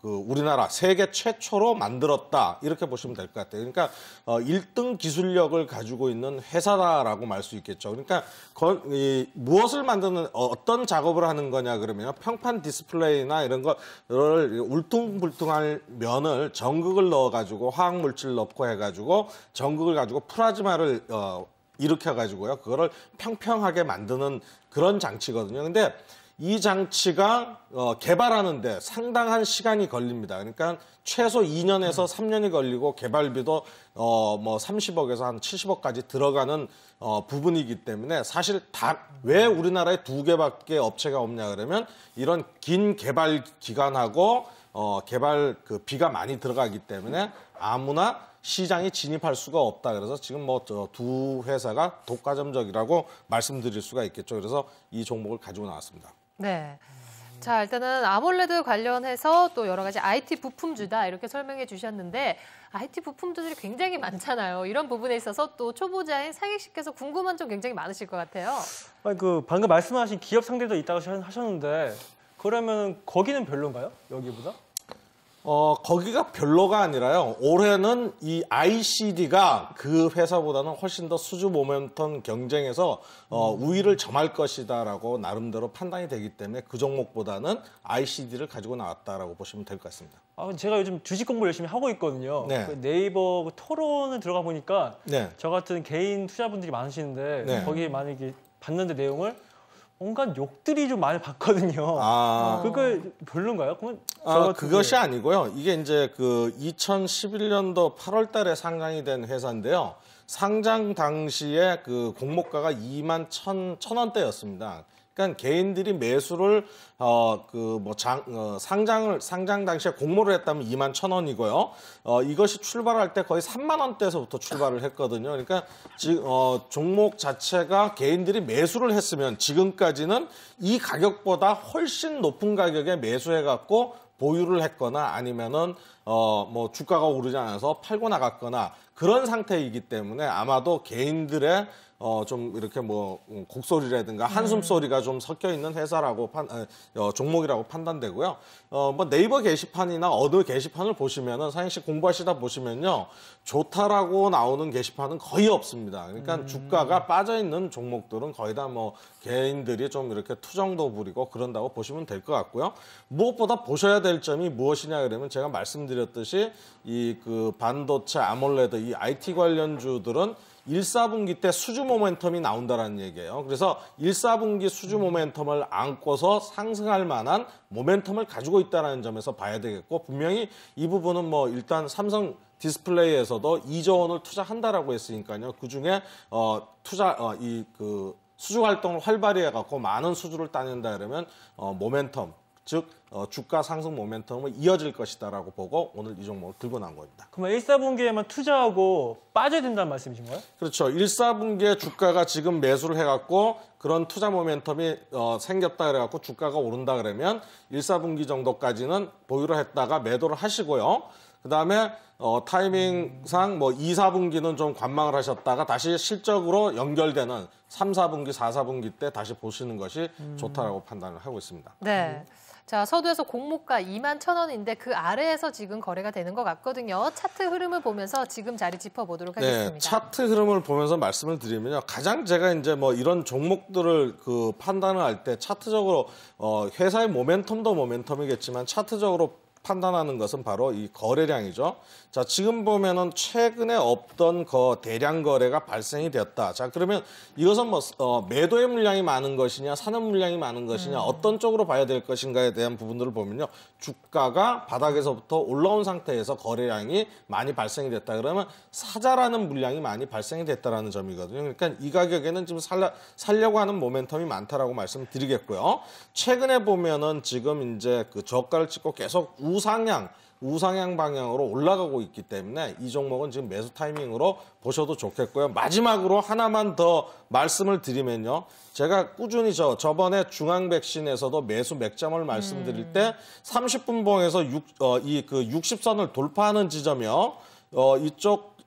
Speaker 2: 우리나라 세계 최초로 만들었다 이렇게 보시면 될 것 같아요. 그러니까 1등 기술력을 가지고 있는 회사다라고 말 수 있겠죠. 그러니까 무엇을 만드는 어떤 작업을 하는 거냐 그러면 평판 디스플레이나 이런 거를 울퉁불퉁할 면을 전극을 넣어가지고 화학 물질 넣고 해가지고 전극을 가지고 플라즈마를 일으켜가지고요. 그거를 평평하게 만드는 그런 장치거든요. 근데 이 장치가 개발하는데 상당한 시간이 걸립니다. 그러니까 최소 2년에서 3년이 걸리고 개발비도 30억에서 한 70억까지 들어가는 부분이기 때문에 사실 왜 우리나라에 두 개밖에 업체가 없냐 그러면 이런 긴 개발 기간하고 개발 비가 많이 들어가기 때문에 아무나 시장에 진입할 수가 없다. 그래서 지금 두 회사가 독과점적이라고 말씀드릴 수가 있겠죠. 그래서 이 종목을 가지고 나왔습니다.
Speaker 1: 네. 자, 일단은 아몰레드 관련해서 또 여러 가지 IT 부품주다 이렇게 설명해 주셨는데 IT 부품주들이 굉장히 많잖아요. 이런 부분에 있어서 또 초보자인 상익 씨께서 궁금한 점 굉장히 많으실 것 같아요.
Speaker 12: 방금 말씀하신 기업 상대도 있다고 하셨는데 그러면 거기는 별론가요? 여기보다?
Speaker 2: 거기가 별로가 아니라요. 올해는 이 ICD가 그 회사보다는 훨씬 더 수주 모멘텀 경쟁에서 우위를 점할 것이다라고 나름대로 판단이 되기 때문에 그 종목보다는 ICD를 가지고 나왔다라고 보시면 될 것 같습니다.
Speaker 12: 제가 요즘 주식 공부를 열심히 하고 있거든요.
Speaker 2: 네.
Speaker 12: 네이버 토론을 들어가 보니까
Speaker 2: 네.
Speaker 12: 저 같은 개인 투자분들이 많으시는데
Speaker 2: 네.
Speaker 12: 거기 만약에 봤는데 내용을 온갖 욕들이 좀 많이 봤거든요. 그거 별론가요?
Speaker 2: 그것이 아니고요. 이게 이제 2011년도 8월 달에 상장이 된 회사인데요. 상장 당시에 공모가가 2만 1,000원대였습니다. 그러니까 개인들이 매수를 상장 당시에 공모를 했다면 2만 1,000원이고요. 이것이 출발할 때 거의 3만 원대에서부터 출발을 했거든요. 그러니까 종목 자체가 개인들이 매수를 했으면 지금까지는 이 가격보다 훨씬 높은 가격에 매수해갖고 보유를 했거나 아니면은 주가가 오르지 않아서 팔고 나갔거나 그런 상태이기 때문에 아마도 개인들의 좀 이렇게 뭐 곡소리라든가 한숨 소리가 좀 섞여 있는 회사라고 종목이라고 판단되고요. 뭐 네이버 게시판이나 어느 게시판을 보시면은 상익시 공부하시다 보시면요, 좋다라고 나오는 게시판은 거의 없습니다. 그러니까 주가가 빠져 있는 종목들은 거의 다 뭐 개인들이 좀 이렇게 투정도 부리고 그런다고 보시면 될 것 같고요. 무엇보다 보셔야 될 점이 무엇이냐 그러면 제가 말씀드렸듯이 이 그 반도체, 아몰레드, 이 IT 관련주들은 1, 4분기 때 수주 모멘텀이 나온다라는 얘기예요. 그래서 1, 4분기 수주 모멘텀을 안고서 상승할 만한 모멘텀을 가지고 있다는 점에서 봐야 되겠고, 분명히 이 부분은 뭐 일단 삼성 디스플레이에서도 2조 원을 투자한다라고 했으니까요. 그중에 수주 활동을 활발히 해갖고 많은 수주를 따낸다 그러면 모멘텀, 즉 주가 상승 모멘텀은 이어질 것이다라고 보고 오늘 이 종목을 들고 나온 겁니다.
Speaker 12: 그러면 1, 4분기에만 투자하고 빠져야 된다는 말씀이신가요?
Speaker 2: 그렇죠. 1, 4분기에 주가가 지금 매수를 해갖고 그런 투자 모멘텀이 생겼다 그래갖고 주가가 오른다 그러면 1, 4분기 정도까지는 보유를 했다가 매도를 하시고요. 그다음에 타이밍상 뭐 2, 4분기는 좀 관망을 하셨다가 다시 실적으로 연결되는 3, 4분기, 4, 4분기 때 다시 보시는 것이 좋다라고 판단을 하고 있습니다.
Speaker 1: 네. 자, 서두에서 공모가 21,000원인데 그 아래에서 지금 거래가 되는 것 같거든요. 차트 흐름을 보면서 지금 자리 짚어보도록 하겠습니다.
Speaker 2: 네, 차트 흐름을 보면서 말씀을 드리면요. 가장 제가 이제 뭐 이런 종목들을 그 판단을 할 때 차트적으로 회사의 모멘텀도 모멘텀이겠지만 차트적으로 판단하는 것은 바로 이 거래량이죠. 자, 지금 보면은 최근에 없던 대량 거래가 발생이 되었다. 자, 그러면 이것은 뭐 매도의 물량이 많은 것이냐, 사는 물량이 많은 것이냐, 어떤 쪽으로 봐야 될 것인가에 대한 부분들을 보면요, 주가가 바닥에서부터 올라온 상태에서 거래량이 많이 발생이 됐다. 그러면 사자라는 물량이 많이 발생이 됐다라는 점이거든요. 그러니까 이 가격에는 지금 살려고 하는 모멘텀이 많다라고 말씀드리겠고요. 최근에 보면은 지금 이제 그 저가를 찍고 계속 우상향 방향으로 올라가고 있기 때문에 이 종목은 지금 매수 타이밍으로 보셔도 좋겠고요. 마지막으로 하나만 더 말씀을 드리면요. 제가 꾸준히 저번에 중앙백신에서도 매수 맥점을 말씀드릴 때 30분 봉에서 60선을 돌파하는 지점이요.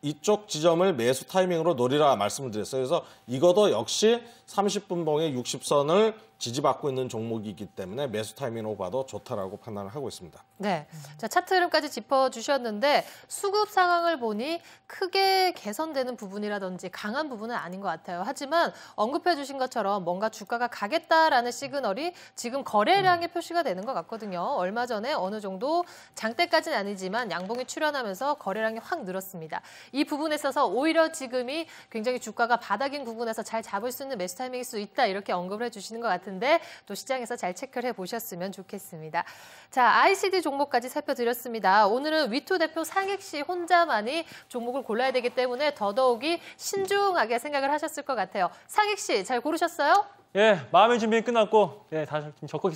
Speaker 2: 이쪽 지점을 매수 타이밍으로 노리라 말씀을 드렸어요. 그래서 이것도 역시 30분 봉의 60선을 지지받고 있는 종목이기 때문에 매수 타이밍으로 봐도 좋다라고 판단을 하고 있습니다.
Speaker 1: 네, 자, 차트 흐름까지 짚어주셨는데 수급 상황을 보니 크게 개선되는 부분이라든지 강한 부분은 아닌 것 같아요. 하지만 언급해 주신 것처럼 뭔가 주가가 가겠다라는 시그널이 지금 거래량에 표시가 되는 것 같거든요. 얼마 전에 어느 정도 장대까지는 아니지만 양봉이 출현하면서 거래량이 확 늘었습니다. 이 부분에 있어서 오히려 지금이 굉장히 주가가 바닥인 부분에서 잘 잡을 수 있는 매수 타이밍일 수 있다, 이렇게 언급을 해주시는 것 같은데 또 시장에서 잘 체크를 해보셨으면 좋겠습니다. 자, ICD 종목까지 살펴드렸습니다. 오늘은 위투 대표 상익씨 혼자만이 종목을 골라야 되기 때문에 더더욱이 신중하게 생각을 하셨을 것 같아요. 상익씨 잘 고르셨어요?
Speaker 12: 예, 마음의 준비는 끝났고 다시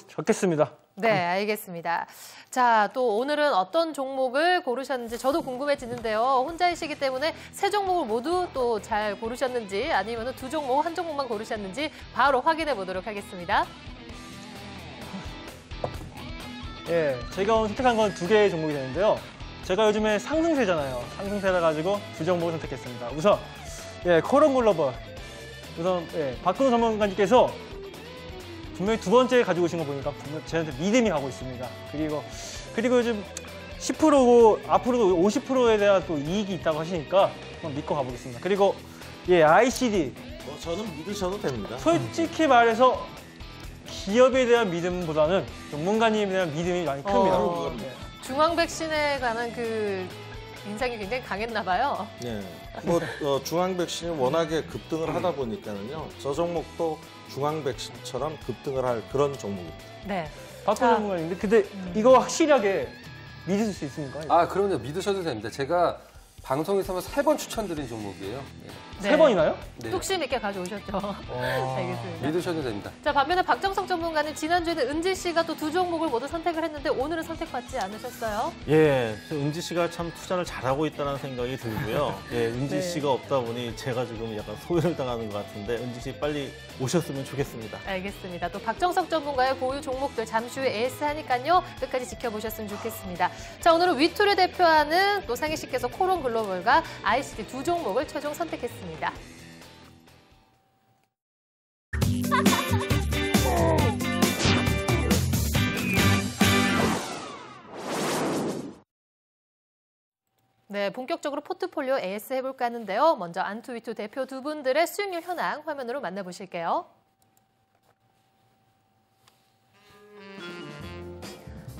Speaker 12: 적겠습니다.
Speaker 1: 네, 알겠습니다. 자, 또 오늘은 어떤 종목을 고르셨는지 저도 궁금해지는데요. 혼자이시기 때문에 세 종목을 모두 또 잘 고르셨는지 아니면 두 종목, 한 종목만 고르셨는지 바로 확인해 보도록 하겠습니다.
Speaker 12: 예, 제가 오늘 선택한 건 두 개의 종목이 되는데요. 제가 요즘에 상승세잖아요. 상승세라 가지고 두 종목을 선택했습니다. 우선 코론 글로벌. 우선 박근호 전문가님께서 분명히 두 번째 가지고 오신 거 보니까 저한테 믿음이 가고 있습니다. 그리고 요즘 10%고 앞으로도 50%에 대한 또 이익이 있다고 하시니까 한번 믿고 가보겠습니다. 그리고 ICD.
Speaker 2: 저는 믿으셔도 됩니다.
Speaker 12: 솔직히 말해서 기업에 대한 믿음보다는 전문가님에 대한 믿음이 많이 큽니다.
Speaker 1: 중앙백신에 관한 그 인상이 굉장히 강했나 봐요.
Speaker 2: 네. 뭐 중앙백신이 워낙에 급등을 하다 보니까는요. 저 종목도 중앙백신처럼 급등을 할 그런 종목입니다.
Speaker 1: 네.
Speaker 12: 박근호 전문가님, 근데 이거 확실하게 믿으실 수 있습니까?
Speaker 4: 아, 그럼요. 믿으셔도 됩니다. 제가 방송에서 3번 추천드린 종목이에요.
Speaker 1: 네.
Speaker 12: 3번이나요?
Speaker 1: 네. 뚝심 있게 가져오셨죠. 알겠습니다.
Speaker 4: 믿으셔도 됩니다.
Speaker 1: 자, 반면에 박정석 전문가님, 지난주에는 은지 씨가 또 두 종목을 모두 선택을 했는데 오늘은 선택받지 않으셨어요?
Speaker 3: 예, 은지 씨가 참 투자를 잘하고 있다는 생각이 들고요. 예, 은지
Speaker 1: 네.
Speaker 3: 씨가 없다 보니 제가 지금 약간 소외를 당하는 것 같은데 은지 씨 빨리 오셨으면 좋겠습니다.
Speaker 1: 알겠습니다. 또 박정석 전문가의 고유 종목들 잠시 후에 AS 하니까요. 끝까지 지켜보셨으면 좋겠습니다. 자, 오늘은 위투를 대표하는 또 상희 씨께서 코론 글로벌과 ICD 두 종목을 최종 선택했습니다. 네, 본격적으로 포트폴리오 AS 해볼까 하는데요. 먼저 안투위투 대표 두 분들의 수익률 현황 화면으로 만나보실게요.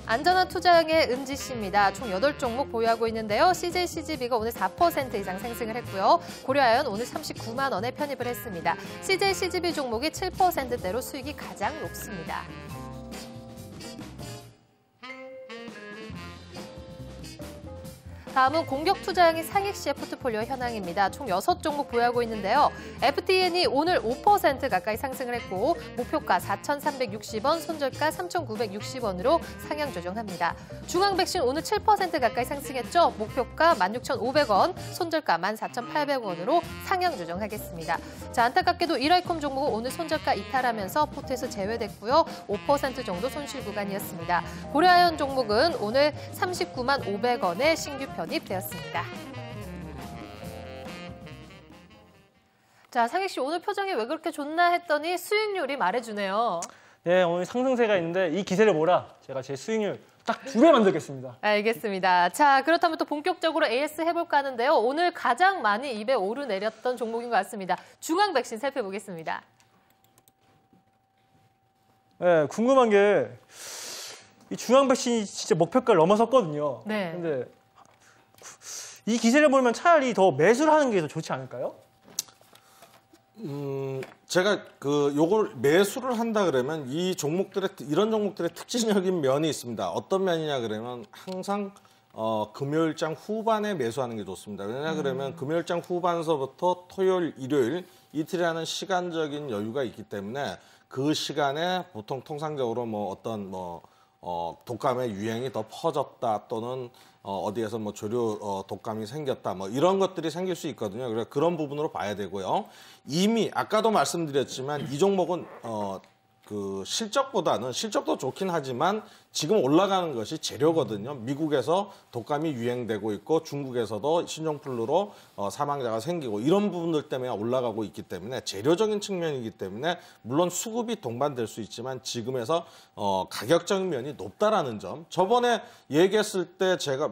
Speaker 1: 안전한 투자형의 은지 씨입니다. 총 8종목 보유하고 있는데요. CJCGB가 오늘 4% 이상 상승을 했고요. 고려아연 오늘 39만 원에 편입을 했습니다. CJCGB 종목이 7%대로 수익이 가장 높습니다. 다음은 공격 투자형인 상익 씨의 포트폴리오 현황입니다. 총 6종목 보유하고 있는데요. FTN이 오늘 5% 가까이 상승을 했고 목표가 4,360원, 손절가 3,960원으로 상향 조정합니다. 중앙백신 오늘 7% 가까이 상승했죠. 목표가 16,500원, 손절가 14,800원으로 상향 조정하겠습니다. 자, 안타깝게도 이라이콤 종목은 오늘 손절가 이탈하면서 포트에서 제외됐고요. 5% 정도 손실 구간이었습니다. 고려아연 종목은 오늘 39만 500원에 신규 편입되었습니다. 자, 상익 씨 오늘 표정이 왜 그렇게 좋나 했더니 수익률이 말해주네요.
Speaker 12: 네, 오늘 상승세가 있는데 이 기세를 몰아 제가 제 수익률 딱 2배 만들겠습니다.
Speaker 1: 알겠습니다. 자, 그렇다면 또 본격적으로 AS 해볼까 하는데요. 오늘 가장 많이 입에 오르내렸던 종목인 것 같습니다. 중앙백신 살펴보겠습니다.
Speaker 12: 네, 궁금한 게 이 중앙백신이 진짜 목표가를 넘어섰거든요.
Speaker 1: 네.
Speaker 12: 근데 이 기세를 보면 차라리 더 매수를 하는 게 더 좋지 않을까요?
Speaker 2: 제가 요걸 매수를 한다 그러면 이 종목들의 이런 종목들의 특징적인 면이 있습니다. 어떤 면이냐 그러면 항상 금요일장 후반에 매수하는 게 좋습니다. 왜냐 그러면 금요일장 후반서부터 토요일, 일요일 이틀이라는 시간적인 여유가 있기 때문에 그 시간에 보통 통상적으로 독감의 유행이 더 퍼졌다 또는 어디에서 조류 독감이 생겼다 이런 것들이 생길 수 있거든요. 그래서 그런 부분으로 봐야 되고요. 이미 아까도 말씀드렸지만 이 종목은 실적도 좋긴 하지만 지금 올라가는 것이 재료거든요. 미국에서 독감이 유행되고 있고 중국에서도 신종플루로 사망자가 생기고 이런 부분들 때문에 올라가고 있기 때문에 재료적인 측면이기 때문에 물론 수급이 동반될 수 있지만 지금에서 가격적인 면이 높다라는 점. 저번에 얘기했을 때 제가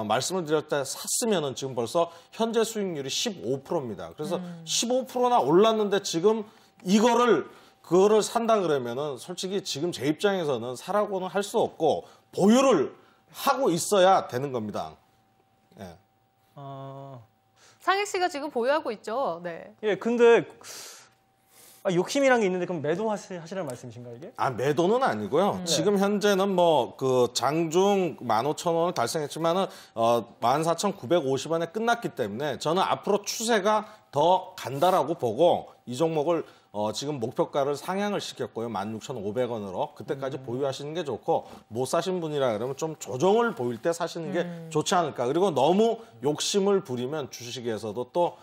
Speaker 2: 말씀을 드렸을 때 샀으면은 지금 벌써 현재 수익률이 15%입니다. 그래서 15%나 올랐는데 지금 그거를 산다 그러면은 솔직히 지금 제 입장에서는 사라고는 할 수 없고 보유를 하고 있어야 되는 겁니다. 예.
Speaker 1: 상익 씨가 지금 보유하고 있죠. 네.
Speaker 12: 예, 근데 욕심이란 게 있는데 그럼 매도하시라는 말씀이신가요, 이게?
Speaker 2: 매도는 아니고요. 지금 현재는 장중 15,000원을 달성했지만은 14,950원에 끝났기 때문에 저는 앞으로 추세가 더 간다라고 보고 이 종목을 지금 목표가를 상향을 시켰고요. 16,500원으로 그때까지 보유하시는 게 좋고 못 사신 분이라 그러면 좀 조정을 보일 때 사시는 게 좋지 않을까. 그리고 너무 욕심을 부리면 주식에서도 또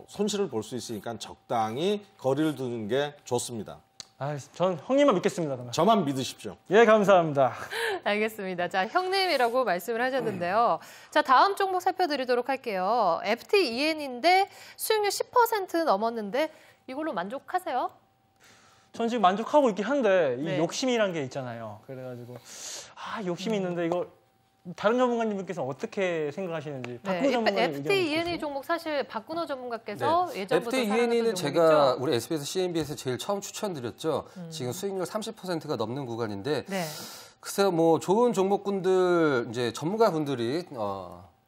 Speaker 2: 손실을 볼 수 있으니까 적당히 거리를 두는 게 좋습니다.
Speaker 12: 전 형님만 믿겠습니다. 그러면.
Speaker 2: 저만 믿으십시오.
Speaker 12: 예, 감사합니다.
Speaker 1: 알겠습니다. 자, 형님이라고 말씀을 하셨는데요. 자, 다음 종목 살펴드리도록 할게요. FTEN인데 수익률 10% 넘었는데 이걸로 만족하세요?
Speaker 12: 전 지금 만족하고 있긴 한데 이
Speaker 1: 네.
Speaker 12: 욕심이란 게 있잖아요. 그래가지고 욕심이 있는데 이걸 다른 전문가님께서 어떻게 생각하시는지.
Speaker 1: 네, FTEN이 종목 사실 박근호 전문가께서 예전부터
Speaker 4: FTEN이는 제가 우리 SBS, CNB에서 제일 처음 추천드렸죠. 지금 수익률 30%가 넘는 구간인데 글쎄요, 좋은 종목군들 이제 전문가분들이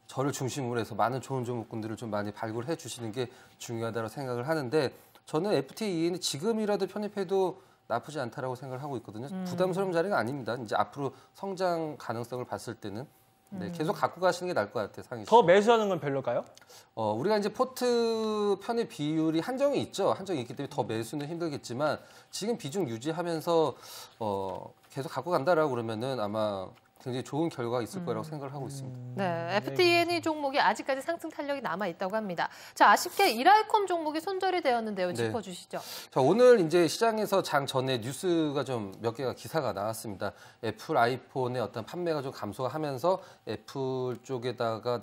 Speaker 4: 저를 중심으로 해서 많은 좋은 종목군들을 좀 많이 발굴해 주시는 게 중요하다고 생각을 하는데 저는 FTE는 지금이라도 편입해도 나쁘지 않다라고 생각을 하고 있거든요. 부담스러운 자리가 아닙니다. 이제 앞으로 성장 가능성을 봤을 때는 계속 갖고 가시는 게 나을 것 같아요, 상희 씨.
Speaker 12: 더 매수하는 건 별로일까요?
Speaker 4: 우리가 이제 포트 편입 비율이 한정이 있죠. 한정이 있기 때문에 더 매수는 힘들겠지만 지금 비중 유지하면서 계속 갖고 간다라고 그러면은 아마 굉장히 좋은 결과가 있을 거라고 생각을 하고 있습니다.
Speaker 1: 네, FTN이 종목이 아직까지 상승 탄력이 남아 있다고 합니다. 자, 아쉽게 이라이콤 종목이 손절이 되었는데요. 짚어주시죠.
Speaker 4: 자, 오늘 이제 시장에서 장 전에 뉴스가 좀 몇 개가 기사가 나왔습니다. 애플 아이폰의 어떤 판매가 좀 감소가 하면서 애플 쪽에다가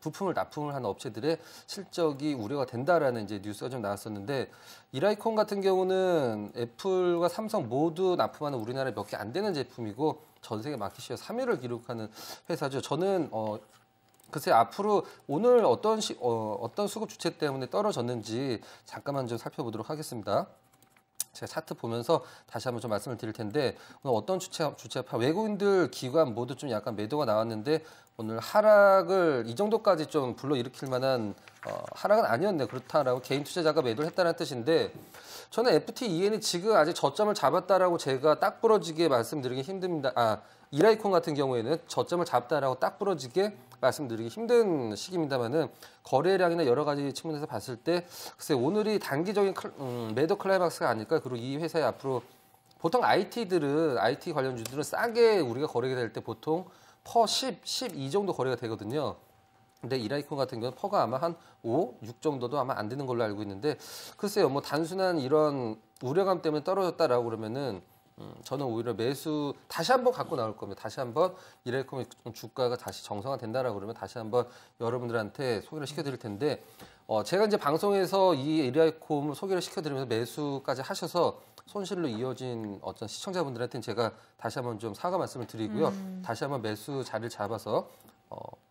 Speaker 4: 부품을 납품을 하는 업체들의 실적이 우려가 된다라는 이제 뉴스가 좀 나왔었는데 이라이콤 같은 경우는 애플과 삼성 모두 납품하는 우리나라에 몇 개 안 되는 제품이고 전 세계 마켓시어 3위를 기록하는 회사죠. 저는 글쎄 앞으로 오늘 어떤 수급 주체 때문에 떨어졌는지 잠깐만 좀 살펴보도록 하겠습니다. 제가 차트 보면서 다시 한번 좀 말씀을 드릴 텐데 오늘 어떤 주체파 외국인들 기관 모두 좀 약간 매도가 나왔는데 오늘 하락을 이 정도까지 좀 불러일으킬 만한 하락은 아니었네요. 그렇다라고 개인 투자자가 매도를 했다는 뜻인데 저는 FTEN이 지금 아직 저점을 잡았다라고 제가 딱 부러지게 말씀드리기 힘듭니다. 이라이콘 같은 경우에는 저점을 잡다라고 딱 부러지게 말씀드리기 힘든 시기입니다만은 거래량이나 여러 가지 측면에서 봤을 때 글쎄 오늘이 단기적인 매도 클라이막스가 아닐까. 그리고 이 회사의 앞으로 보통 IT 관련주들은 싸게 우리가 거래가 될 때 보통 퍼 10, 12 정도 거래가 되거든요. 근데 이라이콘 같은 경우는 퍼가 아마 한 5, 6 정도도 아마 안 되는 걸로 알고 있는데 글쎄요, 뭐 단순한 이런 우려감 때문에 떨어졌다라고 그러면은 저는 오히려 매수 다시 한번 갖고 나올 겁니다. 다시 한번 이라이콘 주가가 다시 정상화된다라고 그러면 다시 한번 여러분들한테 소개를 시켜드릴 텐데 제가 이제 방송에서 이 이라이콘을 소개를 시켜드리면서 매수까지 하셔서 손실로 이어진 어떤 시청자분들한테는 제가 다시 한번 좀 사과 말씀을 드리고요. 다시 한번 매수 자리를 잡아서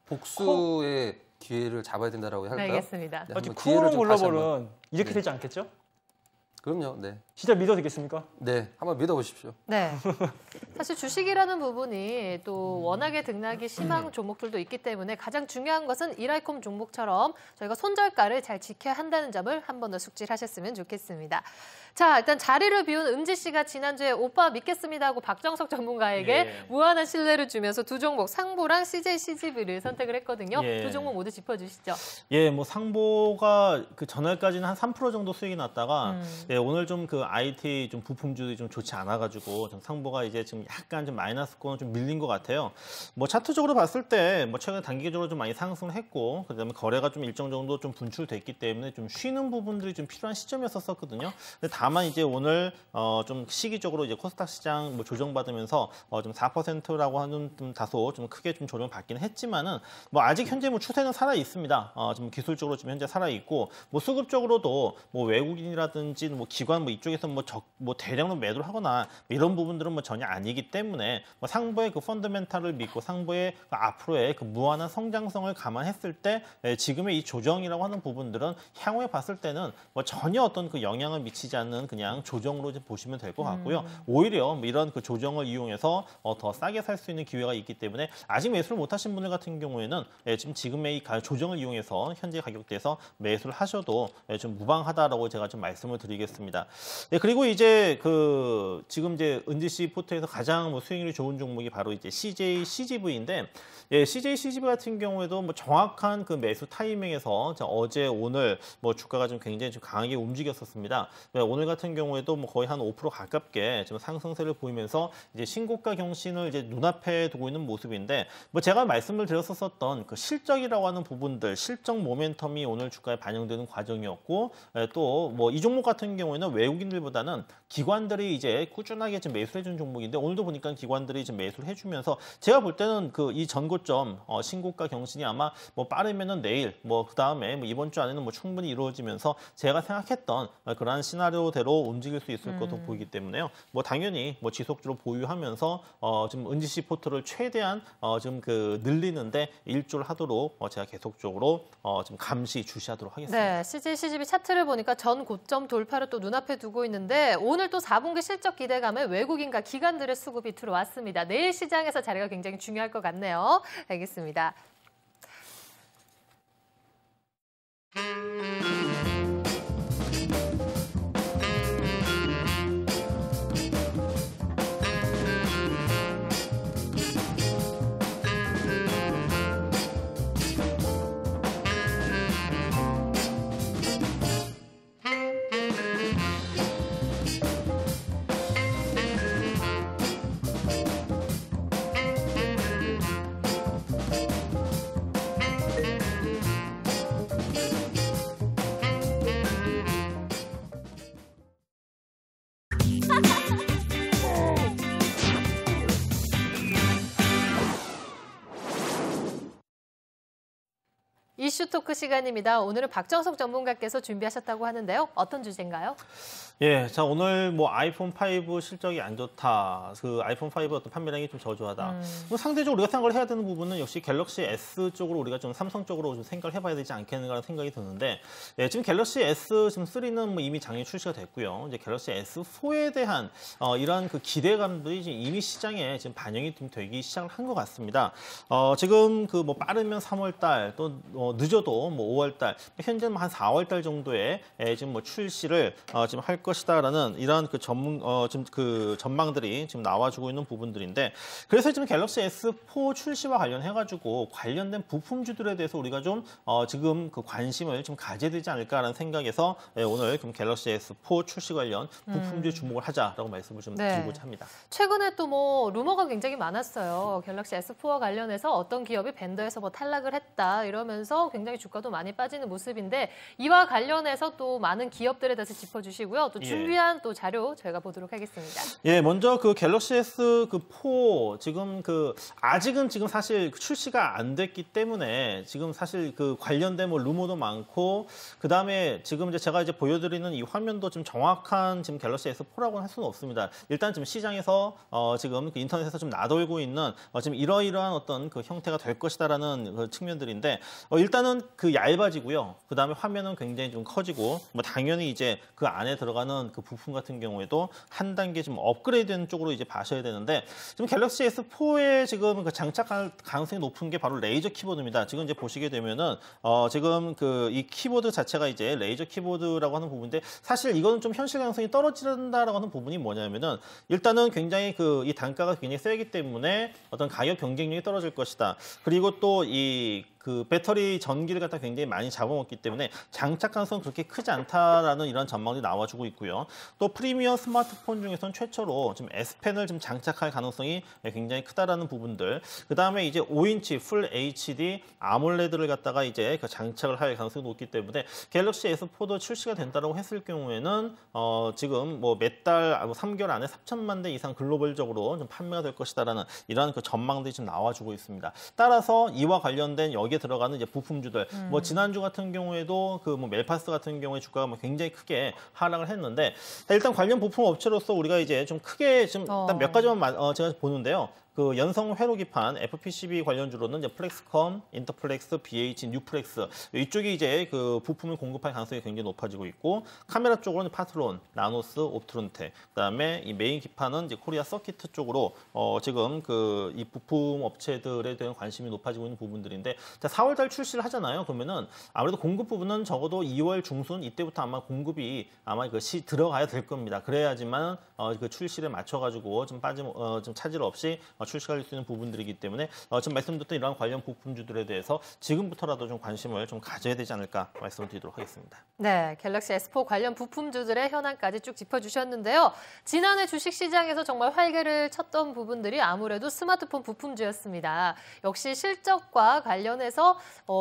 Speaker 4: 복수의 기회를 잡아야 된다라고 할까요?
Speaker 1: 알겠습니다.
Speaker 12: 지금 쿠오롱 글로벌은 이렇게 되지 않겠죠?
Speaker 4: 그럼요. 네.
Speaker 12: 진짜 믿어도 되겠습니까?
Speaker 4: 네. 한번 믿어보십시오.
Speaker 1: 네. 사실 주식이라는 부분이 또 워낙에 등락이 심한 종목들도 있기 때문에 가장 중요한 것은 이라이콤 종목처럼 저희가 손절가를 잘 지켜야 한다는 점을 한 번 더 숙지를 하셨으면 좋겠습니다. 자, 일단 자리를 비운 은지 씨가 지난주에 오빠 믿겠습니다 하고 박정석 전문가에게 무한한 신뢰를 주면서 두 종목 상보랑 CJ CGV를 선택을 했거든요. 두 종목 모두 짚어주시죠.
Speaker 3: 뭐 상보가 그 전날까지는 한 3% 정도 수익이 났다가 오늘 좀 그 IT 좀 부품주들이 좀 좋지 않아가지고 좀 상보가 이제 지금 약간 좀 마이너스권은 좀 밀린 것 같아요. 뭐 차트적으로 봤을 때 뭐 최근 단기적으로 좀 많이 상승했고 그다음에 거래가 좀 일정 정도 좀 분출됐기 때문에 좀 쉬는 부분들이 좀 필요한 시점이었었거든요. 근데 다만 이제 오늘 좀 시기적으로 이제 코스닥 시장 뭐 조정받으면서 좀 4%라고 하는 좀 다소 좀 크게 좀 조정받기는 했지만은 뭐 아직 현재 뭐 추세는 살아 있습니다. 좀 기술적으로 지금 현재 살아 있고 뭐 수급적으로도 뭐 외국인이라든지 뭐 기관 뭐 이쪽에서 뭐 대량으로 매도를 하거나 이런 부분들은 뭐 전혀 아니기 때문에 뭐 상보의 그 펀더멘탈을 믿고 상보의 그 앞으로의 그 무한한 성장성을 감안했을 때 지금의 이 조정이라고 하는 부분들은 향후에 봤을 때는 뭐 전혀 어떤 그 영향을 미치지 않는 그냥 조정으로 보시면 될 것 같고요. 오히려 뭐 이런 그 조정을 이용해서 더 싸게 살 수 있는 기회가 있기 때문에 아직 매수를 못하신 분들 같은 경우에는 지금의 이 조정을 이용해서 현재 가격대에서 매수를 하셔도 좀 무방하다라고 제가 좀 말씀을 드리겠습니다. 그리고 이제 지금 이제 은지 씨 포트에서 가장 뭐 수익률이 좋은 종목이 바로 이제 CJ CGV인데 CJ CGV 같은 경우에도 뭐 정확한 그 매수 타이밍에서 어제 오늘 뭐 주가가 좀 굉장히 좀 강하게 움직였었습니다. 오늘 같은 경우에도 뭐 거의 한 5% 가깝게 지금 상승세를 보이면서 이제 신고가 경신을 이제 눈앞에 두고 있는 모습인데 뭐 제가 말씀을 드렸었던 그 실적이라고 하는 부분들, 실적 모멘텀이 오늘 주가에 반영되는 과정이었고 또 뭐 이 종목 같은 경우에는 외국인들보다는 기관들이 이제 꾸준하게 지금 매수를 해준 종목인데 오늘도 보니까 기관들이 지금 매수를 해주면서 제가 볼 때는 이 전고점 신고가 경신이 아마 뭐 빠르면은 내일 뭐 그다음에 뭐 이번 주 안에는 뭐 충분히 이루어지면서 제가 생각했던 그러한 시나리오대로 움직일 수 있을 것으로 보이기 때문에요. 뭐 당연히 뭐 지속적으로 보유하면서 지금 은지 씨 포트를 최대한 지금 늘리는데 일조를 하도록 제가 계속적으로 지금 감시 주시하도록 하겠습니다.
Speaker 1: 네, CJ CGV 차트를 보니까 전 고점 돌파를 또 눈앞에 두고 있는데 오늘 또 4분기 실적 기대감에 외국인과 기관들의 수급이 들어왔습니다. 내일 시장에서 자리가 굉장히 중요할 것 같네요. 알겠습니다. 이슈 토크 시간입니다. 오늘은 박정석 전문가께서 준비하셨다고 하는데요. 어떤 주제인가요?
Speaker 3: 예, 자 오늘 뭐 아이폰 5 실적이 안 좋다. 그 아이폰 5 어떤 판매량이 좀 저조하다. 뭐 상대적으로 우리가 생각을 해야 되는 부분은 역시 갤럭시 S 쪽으로 우리가 좀 삼성 쪽으로 좀 생각을 해봐야 되지 않겠는가라는 생각이 드는데, 예, 지금 갤럭시 S 지금 3는 뭐 이미 작년 출시가 됐고요. 이제 갤럭시 S4에 대한 이러한 그 기대감들이 지금 이미 시장에 지금 반영이 좀 되기 시작을 한 것 같습니다. 지금 그 뭐 빠르면 3월달 또 늦어도 뭐 5월달, 현재는 한 4월달 정도에 지금 뭐 출시를 지금 할 것이다라는 이러한 그 지금 그 전망들이 지금 나와주고 있는 부분들인데, 그래서 지금 갤럭시 S4 출시와 관련해가지고 관련된 부품주들에 대해서 우리가 좀 지금 그 관심을 좀 가져야 되지 않을까라는 생각에서 오늘 그럼 갤럭시 S4 출시 관련 부품주에 주목을 하자라고 말씀을 좀 드리고자 합니다.
Speaker 1: 최근에 또 뭐 루머가 굉장히 많았어요. 갤럭시 S4와 관련해서 어떤 기업이 벤더에서 뭐 탈락을 했다 이러면서 굉장히 주가도 많이 빠지는 모습인데, 이와 관련해서 또 많은 기업들에 대해서 짚어주시고요. 또 준비한 또 자료 저희가 보도록 하겠습니다.
Speaker 3: 예, 먼저 그 갤럭시 S 그 4 지금 그 아직은 지금 사실 출시가 안 됐기 때문에 지금 사실 그 관련된 뭐 루머도 많고, 그 다음에 지금 이제 제가 이제 보여드리는 이 화면도 좀 정확한 지금 갤럭시 S4라고는 할 수는 없습니다. 일단 지금 시장에서 지금 그 인터넷에서 좀 나돌고 있는 지금 이러이러한 어떤 그 형태가 될 것이다라는 그 측면들인데, 일단은 그 얇아지고요. 그 다음에 화면은 굉장히 좀 커지고, 뭐 당연히 이제 그 안에 들어가는 그 부품 같은 경우에도 한 단계 좀 업그레이드된 쪽으로 이제 봐셔야 되는데, 지금 갤럭시 S4에 지금 그 장착할 가능성이 높은 게 바로 레이저 키보드입니다. 지금 이제 보시게 되면은 지금 그 이 키보드 자체가 이제 레이저 키보드라고 하는 부분인데, 사실 이거는 좀 현실 가능성이 떨어진다라고 하는 부분이 뭐냐면은, 일단은 굉장히 그 이 단가가 굉장히 세기 때문에 어떤 가격 경쟁력이 떨어질 것이다. 그리고 또 이 그 배터리 전기를 갖다 굉장히 많이 잡아먹기 때문에 장착 가능성은 그렇게 크지 않다라는 이런 전망이 나와주고 있고요. 또 프리미엄 스마트폰 중에서는 최초로 지금 S펜을 좀 장착할 가능성이 굉장히 크다라는 부분들. 그 다음에 이제 5인치 풀 HD 아몰레드를 갖다가 이제 그 장착을 할 가능성이 높기 때문에 갤럭시 S4도 출시가 된다라고 했을 경우에는 지금 뭐 몇 달, 3개월 안에 3천만 대 이상 글로벌적으로 좀 판매가 될 것이다라는 이러한 그 전망들이 지금 나와주고 있습니다. 따라서 이와 관련된 여기에 들어가는 이제 부품주들, 뭐 지난주 같은 경우에도 그 뭐 멜파스 같은 경우에 주가가 뭐 굉장히 크게 하락을 했는데, 일단 관련 부품 업체로서 우리가 이제 좀 크게 좀 일단 몇 가지만 제가 보는데요. 그 연성 회로 기판 FPCB 관련주로는 이제 플렉스컴, 인터플렉스, BH, 뉴플렉스 이쪽이 이제 그 부품을 공급할 가능성이 굉장히 높아지고 있고, 카메라 쪽으로는 파트론, 나노스, 옵트론텍, 그다음에 이 메인 기판은 이제 코리아 서키트 쪽으로 지금 그 이 부품 업체들에 대한 관심이 높아지고 있는 부분들인데, 자 4월달 출시를 하잖아요. 그러면은 아무래도 공급 부분은 적어도 2월 중순 이때부터 아마 공급이 아마 들어가야 될 겁니다. 그래야지만 그 출시를 맞춰가지고 좀 좀 차질 없이 출시가 될 수 있는 부분들이기 때문에 지금 말씀드렸던 이러한 관련 부품주들에 대해서 지금부터라도 좀 관심을 좀 가져야 되지 않을까 말씀을 드리도록 하겠습니다.
Speaker 1: 네, 갤럭시 S4 관련 부품주들의 현황까지 쭉 짚어주셨는데요. 지난해 주식시장에서 정말 활개를 쳤던 부분들이 아무래도 스마트폰 부품주였습니다. 역시 실적과 관련해서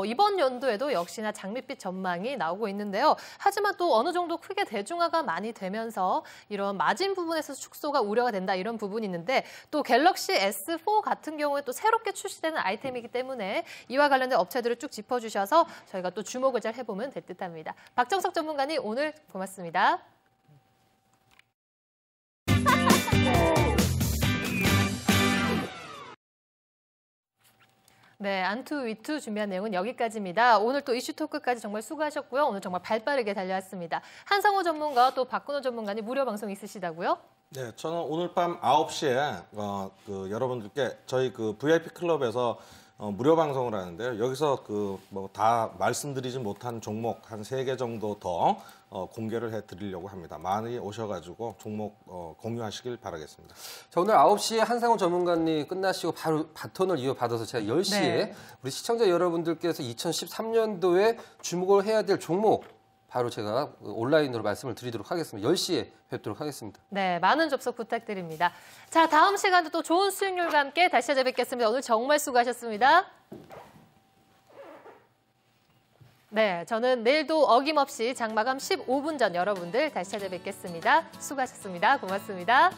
Speaker 1: 이번 연도에도 역시나 장밋빛 전망이 나오고 있는데요. 하지만 또 어느 정도 크게 대중화가 많이 되면서 이런 마진 부분에서 축소가 우려가 된다, 이런 부분이 있는데, 또 갤럭시 S4 같은 경우에 또 새롭게 출시되는 아이템이기 때문에 이와 관련된 업체들을 쭉 짚어주셔서 저희가 또 주목을 잘 해보면 될 듯합니다. 박정석 전문가님, 오늘 고맙습니다. 네, 안투 위투 준비한 내용은 여기까지입니다. 오늘 또 이슈 토크까지 정말 수고하셨고요. 오늘 정말 발빠르게 달려왔습니다. 한상호 전문가와 또 박근호 전문가님 무료 방송 있으시다고요?
Speaker 2: 네, 저는 오늘 밤 9시에 여러분들께 저희 그 VIP 클럽에서 무료 방송을 하는데요. 여기서 그 뭐 다 말씀드리지 못한 종목 한 3개 정도 더 공개를 해드리려고 합니다. 많이 오셔가지고 종목 공유하시길 바라겠습니다.
Speaker 4: 자, 오늘 9시에 한상훈 전문가님 끝나시고 바로 바톤을 이어받아서 제가 10시에 우리 시청자 여러분들께서 2013년도에 주목을 해야 될 종목 바로 제가 온라인으로 말씀을 드리도록 하겠습니다. 10시에 뵙도록 하겠습니다.
Speaker 1: 네, 많은 접속 부탁드립니다. 자, 다음 시간도 또 좋은 수익률과 함께 다시 찾아뵙겠습니다. 오늘 정말 수고하셨습니다. 네, 저는 내일도 어김없이 장마감 15분 전 여러분들 다시 찾아뵙겠습니다. 수고하셨습니다. 고맙습니다.